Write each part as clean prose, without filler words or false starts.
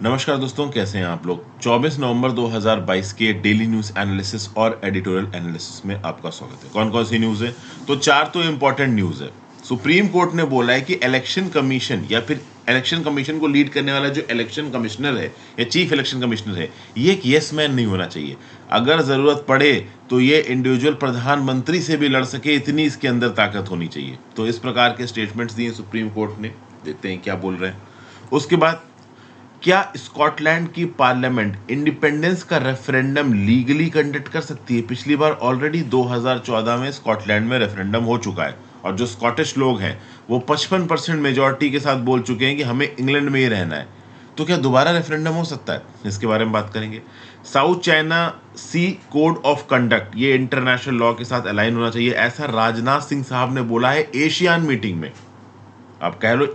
नमस्कार दोस्तों, कैसे हैं आप लोग। 24 नवंबर 2022 के डेली न्यूज़ एनालिसिस और एडिटोरियल एनालिसिस में आपका स्वागत है। कौन कौन सी न्यूज़ है? तो चार तो इंपॉर्टेंट न्यूज़ है। सुप्रीम कोर्ट ने बोला है कि इलेक्शन कमीशन या फिर इलेक्शन कमीशन को लीड करने वाला जो इलेक्शन कमिश्नर है या चीफ इलेक्शन कमिश्नर है, ये एक येस मैन नहीं होना चाहिए। अगर ज़रूरत पड़े तो ये इंडिविजुअल प्रधानमंत्री से भी लड़ सके, इतनी इसके अंदर ताकत होनी चाहिए। तो इस प्रकार के स्टेटमेंट्स दिए सुप्रीम कोर्ट ने, देखते हैं क्या बोल रहे हैं। उसके बाद, क्या स्कॉटलैंड की पार्लियामेंट इंडिपेंडेंस का रेफरेंडम लीगली कंडक्ट कर सकती है? पिछली बार ऑलरेडी 2014 में स्कॉटलैंड में रेफरेंडम हो चुका है और जो स्कॉटिश लोग हैं वो 55% मेजॉरिटी के साथ बोल चुके हैं कि हमें इंग्लैंड में ही रहना है। तो क्या दोबारा रेफरेंडम हो सकता है? इसके बारे में बात करेंगे। South China Sea code of conduct, ये इंटरनेशनल लॉ के साथ अलाइन होना चाहिए, ऐसा राजनाथ सिंह साहब ने बोला है एशियान मीटिंग में। आप कह लो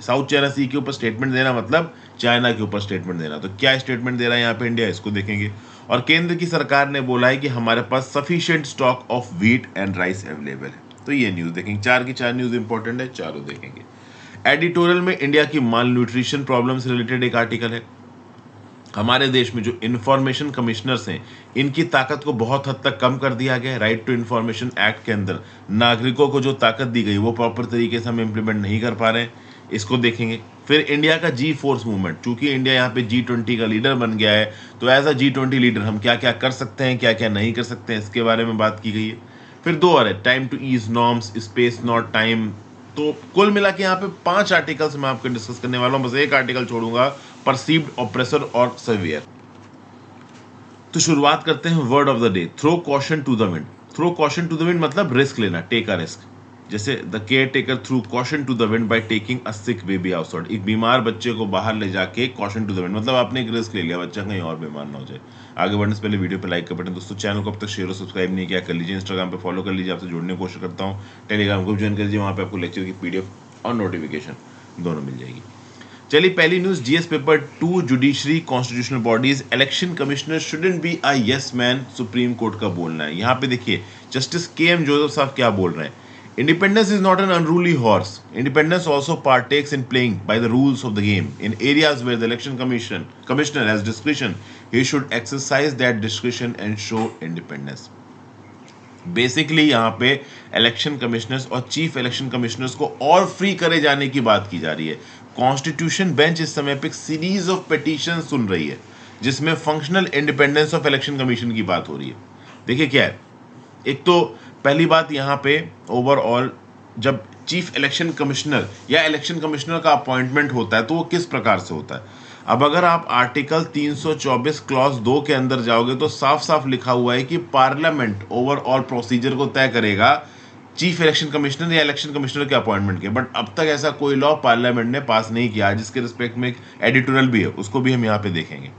साउथ चाइना सी के ऊपर स्टेटमेंट देना मतलब चाइना के ऊपर स्टेटमेंट देना। तो क्या स्टेटमेंट दे रहा है यहाँ पे इंडिया, इसको देखेंगे। और केंद्र की सरकार ने बोला है कि हमारे पास sufficient stock of wheat and rice available है। तो ये न्यूज देखेंगे, चार की चार न्यूज इंपॉर्टेंट है, चारों देखेंगे। एडिटोरियल में इंडिया की माल न्यूट्रिशन प्रॉब्लम से रिलेटेड एक आर्टिकल है। हमारे देश में जो इंफॉर्मेशन कमिश्नर्स हैं, इनकी ताकत को बहुत हद तक कम कर दिया गया है। राइट टू इंफॉर्मेशन एक्ट के अंदर नागरिकों को जो ताकत दी गई वो प्रॉपर तरीके से हम इम्प्लीमेंट नहीं कर पा रहे हैं, इसको देखेंगे। फिर इंडिया का G4 मूवमेंट, चूंकि इंडिया यहाँ पे G20 का लीडर बन गया है, तो एज अ G20 लीडर हम क्या क्या कर सकते हैं, क्या क्या नहीं कर सकते हैं, इसके बारे में बात की गई है। फिर दो और है, time to ease norms, space not time. तो कुल मिला के यहाँ पे 5 आर्टिकल्स मैं आपको डिस्कस करने वाला हूँ, बस एक आर्टिकल छोड़ूंगा, परसीव्ड ऑप्रेसर और सेवियर। तो शुरुआत करते हैं word of the day, throw caution to the wind. Throw caution to the wind मतलब रिस्क लेना, टेक अ रिस्क। जैसे the caretaker threw caution to the wind by taking a sick baby outside. एक बीमार बच्चे को बाहर ले जाके कॉशन टू द विंड मतलब आपने एक रिस्क ले लिया, बच्चा कहीं और बीमार ना हो जाए। आगे बढ़ने से पहले वीडियो पे लाइक का बटन, दोस्तों चैनल को अब तक शेयर और सब्सक्राइब नहीं किया कर लीजिए। इंस्टाग्राम पे फॉलो कर लीजिए, आपसे जुड़ने की कोशिश करता हूँ। टेलीग्राम ग्रुप ज्वाइन कर लीजिए, वहाँ पे आपको लेक्चर की PDF और नोटिफिकेशन दोनों मिल जाएगी। चलिए, पहली news, GS paper 2 judiciary constitutional bodies election commissioner shouldn't be a yes man, supreme court का बोलना है। यहाँ पे देखिए जस्टिस KM जोसेफ साहब क्या बोल रहे हैं। Independence is not an unruly horse, independence also partakes in playing by the rules of the game in areas where the election commissioner has discretion, he should exercise that discretion and show independence. Basically यहाँ पे election commissioners और chief election commissioners को और free करे जाने की बात की जा रही है। कॉन्स्टिट्यूशन बेंच इस समय पे सीरीज ऑफ पिटीशन सुन रही है जिसमें functional independence of election commission की बात हो रही है। देखिए क्या है, एक तो पहली बात यहाँ पे ओवरऑल जब चीफ इलेक्शन कमिश्नर या इलेक्शन कमिश्नर का अपॉइंटमेंट होता है तो वो किस प्रकार से होता है। अब अगर आप आर्टिकल 324 क्लॉज 2 के अंदर जाओगे तो साफ साफ लिखा हुआ है कि पार्लियामेंट ओवरऑल प्रोसीजर को तय करेगा चीफ इलेक्शन कमिश्नर या इलेक्शन कमिश्नर के अपॉइंटमेंट के। बट अब तक ऐसा कोई लॉ पार्लियामेंट ने पास नहीं किया, जिसके रिस्पेक्ट में एक एडिटोरियल भी है, उसको भी हम यहाँ पे देखेंगे।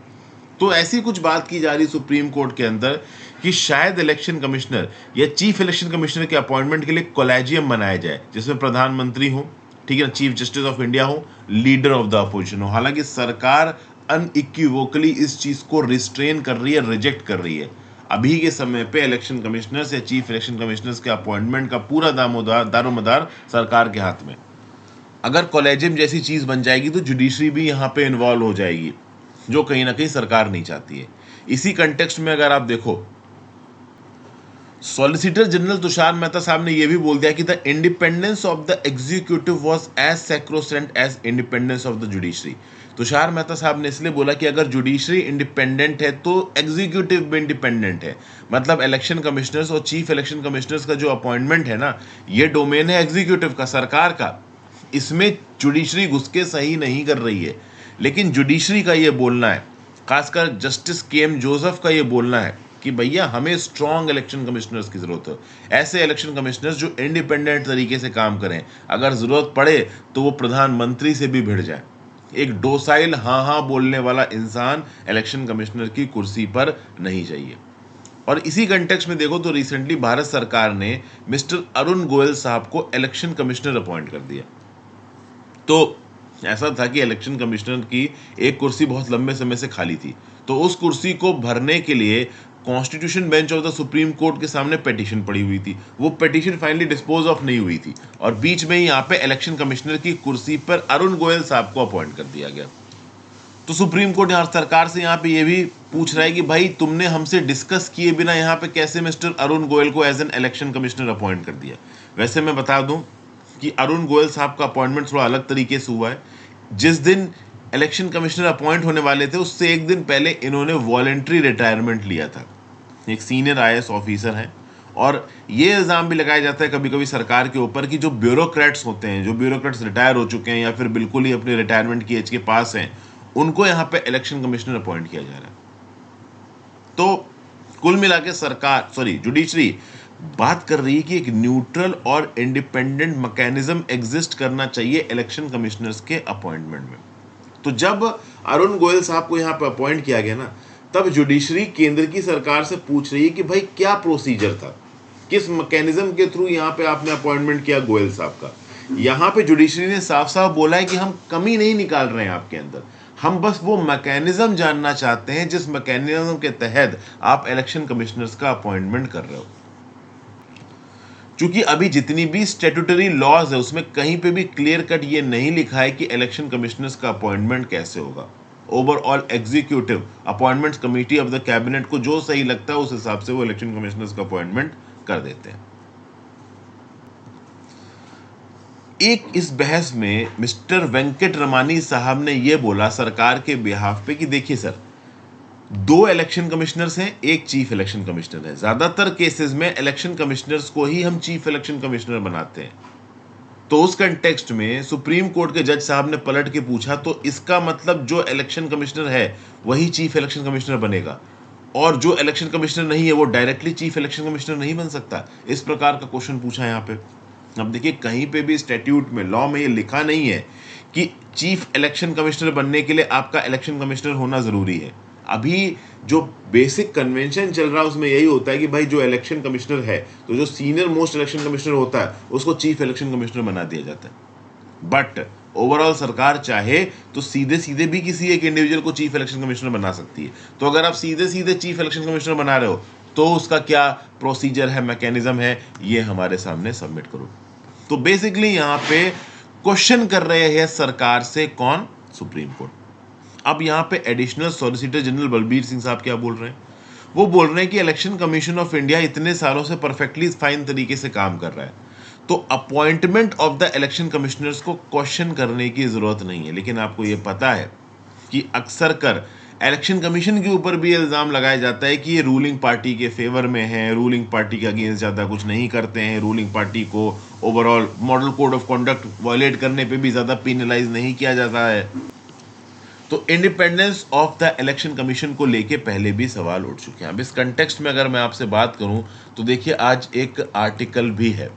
तो ऐसी कुछ बात की जा रही सुप्रीम कोर्ट के अंदर कि शायद इलेक्शन कमिश्नर या चीफ इलेक्शन कमिश्नर के अपॉइंटमेंट के लिए कोलेजियम बनाया जाए जिसमें प्रधानमंत्री हो, ठीक है ना, चीफ जस्टिस ऑफ इंडिया हो, लीडर ऑफ द अपोजिशन हो। हालांकि सरकार अनइक्विवोकली इस चीज को रिस्ट्रेन कर रही है, रिजेक्ट कर रही है। अभी के समय पे इलेक्शन कमिश्नर्स या चीफ इलेक्शन कमिश्नर्स के अपॉइंटमेंट का पूरा दारोमदार सरकार के हाथ में। अगर कॉलेजियम जैसी चीज बन जाएगी तो जुडिशरी भी यहाँ पे इन्वॉल्व हो जाएगी, जो कहीं ना कहीं सरकार नहीं चाहती है। इसी कंटेक्स्ट में अगर आप देखो, सॉलिसिटर जनरल तुषार मेहता साहब ने यह भी बोल दिया कि the independence of the executive was as sacrosanct as independence of the judiciary. Tushar Mehta साहब ने इसलिए बोला कि अगर जुडिशरी इंडिपेंडेंट है तो एग्जीक्यूटिव भी इंडिपेंडेंट है। मतलब इलेक्शन कमिश्नर्स और चीफ इलेक्शन कमिश्नर्स का जो अपॉइंटमेंट है ना, ये डोमेन है एग्जीक्यूटिव का, सरकार का। इसमें जुडिशरी घुस के सही नहीं कर रही है। लेकिन जुडिशरी का ये बोलना है, खासकर जस्टिस KM जोसेफ का ये बोलना है कि भैया हमें स्ट्रॉन्ग इलेक्शन कमिश्नर्स की जरूरत है। ऐसे इलेक्शन कमिश्नर्स जो इंडिपेंडेंट तरीके से काम करें, अगर जरूरत पड़े तो वो प्रधानमंत्री से भी भिड़ जाए। एक डोसाइल हाँ हाँ बोलने वाला इंसान इलेक्शन कमिश्नर की कुर्सी पर नहीं चाहिए। और इसी कंटेक्स्ट में देखो तो रिसेंटली भारत सरकार ने मिस्टर अरुण गोयल साहब को इलेक्शन कमिश्नर अपॉइंट कर दिया। तो ऐसा था कि इलेक्शन कमिश्नर की एक कुर्सी बहुत लंबे समय से खाली थी, तो उस कुर्सी को भरने के लिए constitution bench of the supreme court के सामने पिटीशन पड़ी हुई थी। वो पिटीशन फाइनली डिस्पोज ऑफ नहीं हुई थी और बीच में ही यहाँ पे इलेक्शन कमिश्नर की कुर्सी पर अरुण गोयल साहब को अपॉइंट कर दिया गया। तो सुप्रीम कोर्ट यहाँ सरकार से यहाँ पे ये भी पूछ रहा है कि भाई तुमने हमसे डिस्कस किए बिना यहाँ पे कैसे मिस्टर अरुण गोयल को as an election commissioner appoint कर दिया। वैसे मैं बता दूं कि अरुण गोयल साहब का अपॉइंटमेंट थोड़ा अलग तरीके से हुआ है। जिस दिन इलेक्शन कमिश्नर अपॉइंट होने वाले थे उससे एक दिन पहले इन्होंने वॉलेंट्री रिटायरमेंट लिया था। एक सीनियर IAS ऑफिसर हैं और ये इल्ज़ाम भी लगाया जाता है कभी कभी सरकार के ऊपर कि जो ब्यूरोक्रेट्स होते हैं, जो ब्यूरोक्रेट्स रिटायर हो चुके हैं या फिर बिल्कुल ही अपने रिटायरमेंट की एज के पास हैं, उनको यहाँ पे इलेक्शन कमिश्नर अपॉइंट किया जा रहा है। तो कुल मिला के जुडिशरी बात कर रही है कि एक न्यूट्रल और इंडिपेंडेंट मैकेनिज्म एग्जिस्ट करना चाहिए इलेक्शन कमिश्नर्स के अपॉइंटमेंट में। तो जब अरुण गोयल साहब को यहाँ पे अपॉइंट किया गया ना, तब जुडिशरी केंद्र की सरकार से पूछ रही है कि भाई क्या प्रोसीजर था, किस मैकेनिज्म के थ्रू यहाँ पे आपने अपॉइंटमेंट किया गोयल साहब का। यहाँ पे जुडिशरी ने साफ साफ बोला है कि हम कमी नहीं निकाल रहे हैं आपके अंदर, हम बस वो मैकेनिज्म जानना चाहते हैं जिस मैकेनिज्म के तहत आप इलेक्शन कमिश्नर्स का अपॉइंटमेंट कर रहे हो। क्योंकि अभी जितनी भी स्टैट्यूटरी लॉज है उसमें कहीं पे भी क्लियर कट ये नहीं लिखा है कि इलेक्शन कमिश्नर्स का अपॉइंटमेंट कैसे होगा। Overall executive appointments committee of the cabinet को जो सही लगता है उस हिसाब से वो इलेक्शन कमिश्नर्स का अपॉइंटमेंट कर देते हैं। एक इस बहस में मिस्टर वेंकट रमानी साहब ने यह बोला सरकार के बिहाफ पे कि देखिए सर, 2 इलेक्शन कमिश्नर्स हैं, एक चीफ इलेक्शन कमिश्नर है। ज्यादातर केसेस में इलेक्शन कमिश्नर्स को ही हम चीफ इलेक्शन कमिश्नर बनाते हैं। तो उस कंटेक्स्ट में सुप्रीम कोर्ट के जज साहब ने पलट के पूछा, तो इसका मतलब जो इलेक्शन कमिश्नर है वही चीफ इलेक्शन कमिश्नर बनेगा और जो इलेक्शन कमिश्नर नहीं है वो डायरेक्टली चीफ इलेक्शन कमिश्नर नहीं बन सकता? इस प्रकार का क्वेश्चन पूछा यहाँ पे। अब देखिए, कहीं पे भी स्टैट्यूट में, लॉ में ये लिखा नहीं है कि चीफ इलेक्शन कमिश्नर बनने के लिए आपका इलेक्शन कमिश्नर होना जरूरी है। अभी जो बेसिक कन्वेंशन चल रहा है उसमें यही होता है कि भाई जो इलेक्शन कमिश्नर है, तो जो सीनियर मोस्ट इलेक्शन कमिश्नर होता है उसको चीफ इलेक्शन कमिश्नर बना दिया जाता है। बट ओवरऑल सरकार चाहे तो सीधे सीधे भी किसी एक इंडिविजुअल को चीफ इलेक्शन कमिश्नर बना सकती है। तो अगर आप सीधे सीधे चीफ इलेक्शन कमिश्नर बना रहे हो तो उसका क्या प्रोसीजर है, मैकेनिज्म है, ये हमारे सामने सबमिट करो। तो बेसिकली यहाँ पे क्वेश्चन कर रहे हैं सरकार से कौन? Supreme court. अब यहाँ पे additional solicitor general Balbir Singh साहब क्या बोल रहे हैं? वो बोल रहे हैं कि इलेक्शन कमीशन ऑफ इंडिया इतने सालों से परफेक्टली फाइन तरीके से काम कर रहा है, तो appointment of the election commissioners को क्वेश्चन करने की जरूरत नहीं है। लेकिन आपको ये पता है कि अक्सर कर इलेक्शन कमीशन के ऊपर भी इल्ज़ाम लगाया जाता है कि ये रूलिंग पार्टी के फेवर में है, रूलिंग पार्टी के अगेंस्ट ज़्यादा कुछ नहीं करते हैं, रूलिंग पार्टी को overall model code of conduct violate करने पे भी ज़्यादा पेनलाइज नहीं किया जाता है। तो independence of the election commission को लेके पहले भी सवाल उठ चुके हैं। अब इस कंटेक्स्ट में अगर मैं आपसे बात करूं तो देखिए, आज एक आर्टिकल भी है,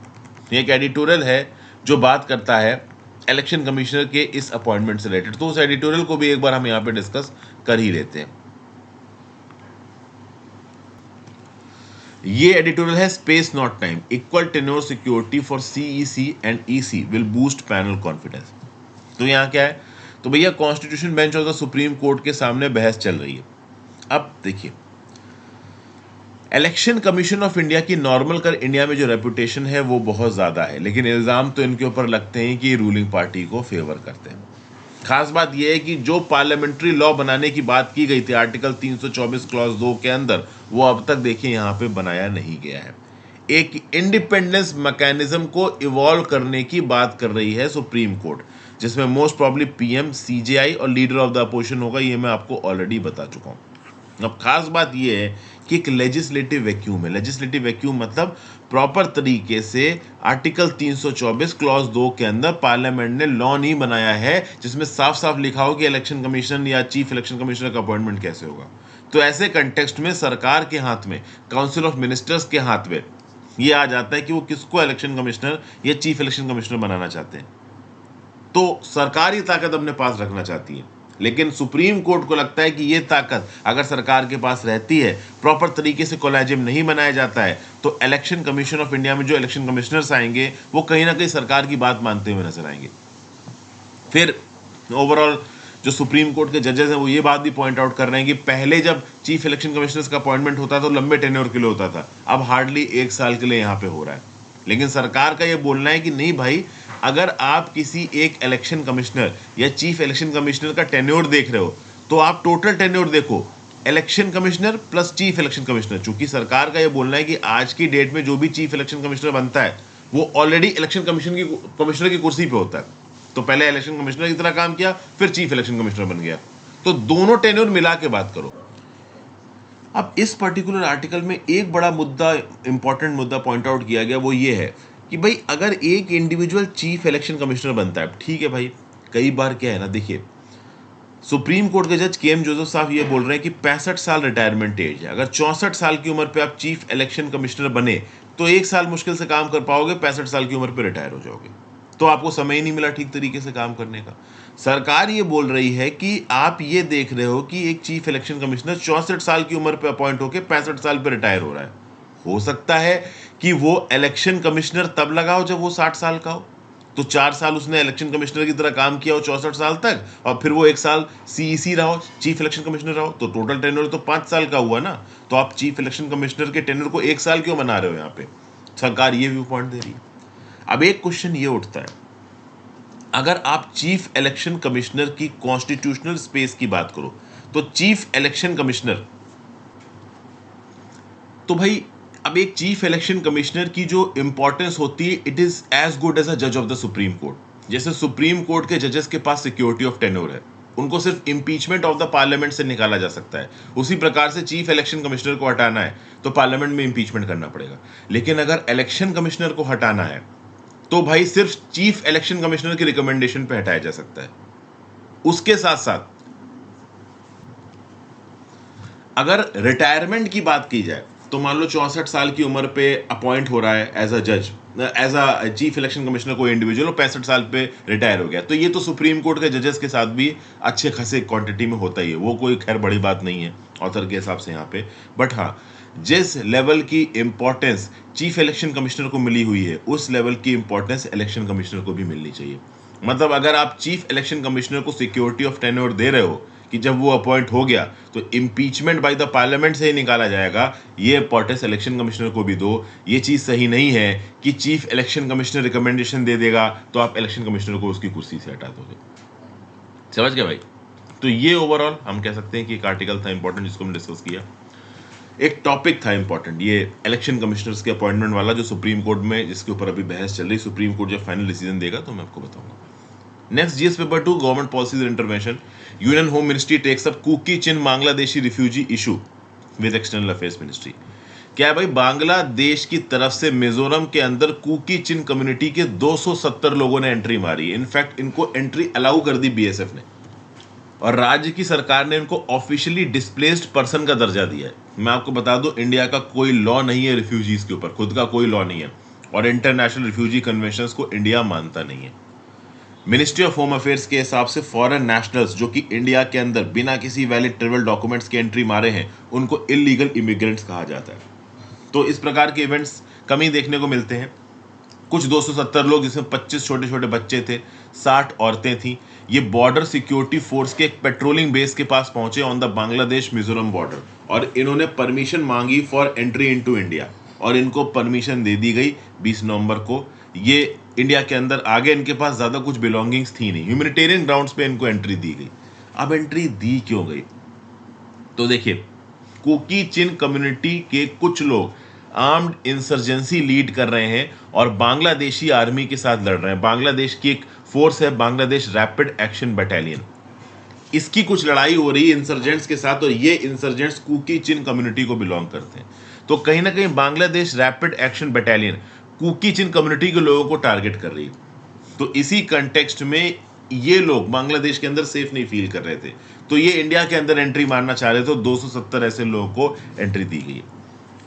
एक एडिटोरियल है जो बात करता है इलेक्शन कमिश्नर के इस अपॉइंटमेंट से रिलेटेड। तो उस एडिटोरियल को भी एक बार हम यहाँ पे डिस्कस कर ही लेते हैं। ये एडिटोरियल है space not time, equal tenure security for CEC and EC will boost panel confidence. तो यहाँ क्या है? तो भैया constitution bench of the supreme court के सामने बहस चल रही है। अब देखिए, इलेक्शन कमीशन ऑफ इंडिया की नॉर्मल कर इंडिया में जो रेपुटेशन है वो बहुत ज़्यादा है, लेकिन इल्ज़ाम तो इनके ऊपर लगते हैं कि रूलिंग पार्टी को फेवर करते हैं। खास बात यह है कि जो पार्लियामेंट्री लॉ बनाने की बात की गई थी आर्टिकल 324 क्लॉज 2 के अंदर, वो अब तक देखिए यहाँ पे बनाया नहीं गया है। एक इंडिपेंडेंस मैकेनिज्म को इवॉल्व करने की बात कर रही है सुप्रीम कोर्ट, जिसमें मोस्ट प्रॉब्ली PM, CJI और लीडर ऑफ द अपोजिशन होगा। ये मैं आपको ऑलरेडी बता चुका हूँ। अब खास बात यह है कि एक लेजिस्लेटिव वैक्यूम है। लेजिस्लेटिव वैक्यूम मतलब प्रॉपर तरीके से आर्टिकल 324 क्लॉज 2 के अंदर पार्लियामेंट ने लॉ नहीं बनाया है जिसमें साफ साफ लिखा हो कि इलेक्शन कमीशन या चीफ इलेक्शन कमिश्नर का अपॉइंटमेंट कैसे होगा। तो ऐसे कंटेक्स्ट में सरकार के हाथ में, काउंसिल ऑफ मिनिस्टर्स के हाथ में ये आ जाता है कि वो किसको इलेक्शन कमिश्नर या चीफ इलेक्शन कमिश्नर बनाना चाहते हैं। तो सरकार ये ताकत अपने पास रखना चाहती है, लेकिन सुप्रीम कोर्ट को लगता है कि ये ताकत अगर सरकार के पास रहती है, प्रॉपर तरीके से कोलैजियम नहीं बनाया जाता है, तो इलेक्शन कमीशन ऑफ इंडिया में जो इलेक्शन कमिश्नर्स आएंगे वो कहीं ना कहीं सरकार की बात मानते हुए नजर आएंगे। फिर ओवरऑल जो सुप्रीम कोर्ट के जजेस हैं वो ये बात भी पॉइंट आउट कर रहे हैं कि पहले जब चीफ इलेक्शन कमिश्नर्स का अपॉइंटमेंट होता था तो लंबे टेन्योर के लिए होता था, अब हार्डली 1 साल के लिए यहाँ पे हो रहा है। लेकिन सरकार का ये बोलना है कि नहीं भाई, अगर आप किसी एक इलेक्शन कमिश्नर या चीफ इलेक्शन कमिश्नर का टेन्योर देख रहे हो तो आप टोटल टेन्योर देखो, election commissioner plus chief election commissioner. चूंकि सरकार का यह बोलना है कि आज की डेट में जो भी चीफ इलेक्शन कमिश्नर बनता है वो ऑलरेडी इलेक्शन कमिश्नर की कुर्सी पे होता है। तो पहले इलेक्शन कमिश्नर की तरह काम किया, फिर चीफ इलेक्शन कमिश्नर बन गया। तो दोनों टेन्योर मिला के बात करो। अब इस पर्टिकुलर आर्टिकल में एक बड़ा मुद्दा, इंपॉर्टेंट मुद्दा पॉइंट आउट किया गया, वो ये है कि भाई अगर एक इंडिविजुअल चीफ इलेक्शन कमिश्नर बनता है, ठीक है भाई, कई बार क्या है ना, देखिए सुप्रीम कोर्ट के जज के.एम. जोसेफ साहब ये बोल रहे हैं कि 65 साल रिटायरमेंट एज है। अगर 64 साल की उम्र पे आप चीफ इलेक्शन कमिश्नर बने तो 1 साल मुश्किल से काम कर पाओगे, 65 साल की उम्र पे रिटायर हो जाओगे। तो आपको समय ही नहीं मिला ठीक तरीके से काम करने का। सरकार ये बोल रही है कि आप ये देख रहे हो कि एक चीफ इलेक्शन कमिश्नर 64 साल की उम्र पे अपॉइंट होकर 65 साल पे रिटायर हो रहा है। हो सकता है कि वो इलेक्शन कमिश्नर तब लगा हो जब वो 60 साल का हो, तो 4 साल उसने इलेक्शन कमिश्नर की तरह काम किया हो 64 साल तक, और फिर वो 1 साल सीईसी रहा हो, चीफ इलेक्शन कमिश्नर रहा हो, तो टोटल टेन्योर तो 5 साल का हुआ ना। तो आप चीफ इलेक्शन कमिश्नर के टेन्योर को 1 साल क्यों बना रहे हो? यहाँ पे सरकार ये व्यू पॉइंट दे रही है। अब एक क्वेश्चन ये उठता है, अगर आप चीफ इलेक्शन कमिश्नर की कॉन्स्टिट्यूशनल स्पेस की बात करो तो चीफ इलेक्शन कमिश्नर, तो भाई अब एक चीफ इलेक्शन कमिश्नर की जो इंपॉर्टेंस होती है, it is as good as a जज ऑफ द सुप्रीम कोर्ट। जैसे सुप्रीम कोर्ट के जजेस के पास सिक्योरिटी ऑफ टेन्योर है, उनको सिर्फ इंपीचमेंट ऑफ द पार्लियामेंट से निकाला जा सकता है, उसी प्रकार से चीफ इलेक्शन कमिश्नर को हटाना है तो पार्लियामेंट में इंपीचमेंट करना पड़ेगा। लेकिन अगर इलेक्शन कमिश्नर को हटाना है तो भाई सिर्फ चीफ इलेक्शन कमिश्नर की रिकमेंडेशन पे हटाया जा सकता है। उसके साथ साथ अगर रिटायरमेंट की बात की जाए तो मान लो 64 साल की उम्र पे अपॉइंट हो रहा है एज अ जज, as a chief election commissioner कोई इंडिविजुअल, 65 साल पे रिटायर हो गया, तो ये तो सुप्रीम कोर्ट के जजेस के साथ भी अच्छे खासे क्वांटिटी में होता ही है। वो कोई खैर बड़ी बात नहीं है ऑथर के हिसाब से यहाँ पे। बट हाँ, जिस लेवल की इंपॉर्टेंस चीफ इलेक्शन कमिश्नर को मिली हुई है उस लेवल की इंपॉर्टेंस इलेक्शन कमिश्नर को भी मिलनी चाहिए। मतलब अगर आप चीफ इलेक्शन कमिश्नर को सिक्योरिटी ऑफ टेन्योर दे रहे हो कि जब वो अपॉइंट हो गया तो इम्पीचमेंट बाय द पार्लियामेंट से ही निकाला जाएगा, ये इंपॉर्टेंस इलेक्शन कमिश्नर को भी दो। ये चीज़ सही नहीं है कि चीफ इलेक्शन कमिश्नर रिकमेंडेशन दे देगा तो आप इलेक्शन कमिश्नर को उसकी कुर्सी से हटा दोगे। समझ गए भाई? तो ये ओवरऑल हम कह सकते हैं कि एक आर्टिकल था इंपॉर्टेंट जिसको हमने डिस्कस किया। एक टॉपिक था इंपॉर्टेंट, ये इलेक्शन कमिश्नर्स के अपॉइंटमेंट वाला जो सुप्रीम कोर्ट में, जिसके ऊपर अभी बहस चल रही। सुप्रीम कोर्ट जब फाइनल डिसीजन देगा तो मैं आपको बताऊंगा। Next, GS paper 2, government policies and intervention. Union home ministry takes up Kuki Chin Bangladeshi refugee issue with external affairs ministry. क्या है भाई, बांग्लादेश की तरफ से मिजोरम के अंदर कुकी चिन कम्युनिटी के 270 लोगों ने एंट्री मारी। इनफैक्ट इनको एंट्री अलाउ कर दी बीएसएफ ने, और राज्य की सरकार ने इनको ऑफिशियली डिस्प्लेस्ड पर्सन का दर्जा दिया है। मैं आपको बता दूं, इंडिया का कोई लॉ नहीं है रिफ्यूजीज के ऊपर, खुद का कोई लॉ नहीं है, और इंटरनेशनल रिफ्यूजी कन्वेंशंस को इंडिया मानता नहीं है। मिनिस्ट्री ऑफ होम अफेयर्स के हिसाब से फॉरेन नेशनल्स जो कि इंडिया के अंदर बिना किसी वैलिड ट्रेवल डॉक्यूमेंट्स के एंट्री मारे हैं उनको इलीगल इमिग्रेंट्स कहा जाता है। तो इस प्रकार के इवेंट्स कम ही देखने को मिलते हैं। कुछ 270 लोग, जिसमें 25 छोटे छोटे बच्चे थे, 60 औरतें थी, ये बॉर्डर सिक्योरिटी फोर्स के एक पेट्रोलिंग बेस के पास पहुंचे on the Bangladesh Mizoram border, और इन्होंने परमिशन मांगी फॉर एंट्री इनटू इंडिया, और इनको परमिशन दे दी गई 20 नवंबर को। ये इंडिया के अंदर आगे इनके पास ज़्यादा कुछ बिलोंगिंग्स थी नहीं, ह्यूमैनिटेरियन ग्राउंड्स पे इनको एंट्री दी गई। अब एंट्री दी क्यों गई? तो देखिए, कुकी चिन कम्युनिटी के कुछ लोग आर्म्ड इंसर्जेंसी लीड कर रहे हैं और बांग्लादेशी आर्मी के साथ लड़ रहे हैं। बांग्लादेश की एक फोर्स है, बांग्लादेश रैपिड एक्शन बटालियन, इसकी कुछ लड़ाई हो रही है इंसर्जेंट्स के साथ, और ये इंसर्जेंट्स कुकी चिन कम्युनिटी को बिलोंग करते हैं। तो कहीं ना कहीं Bangladesh rapid action battalion Kuki Chin community के लोगों को टारगेट कर रही है। तो इसी कंटेक्स्ट में ये लोग बांग्लादेश के अंदर सेफ नहीं फील कर रहे थे, तो ये इंडिया के अंदर एंट्री मारना चाह रहे थे, तो 270 ऐसे लोगों को एंट्री दी गई है।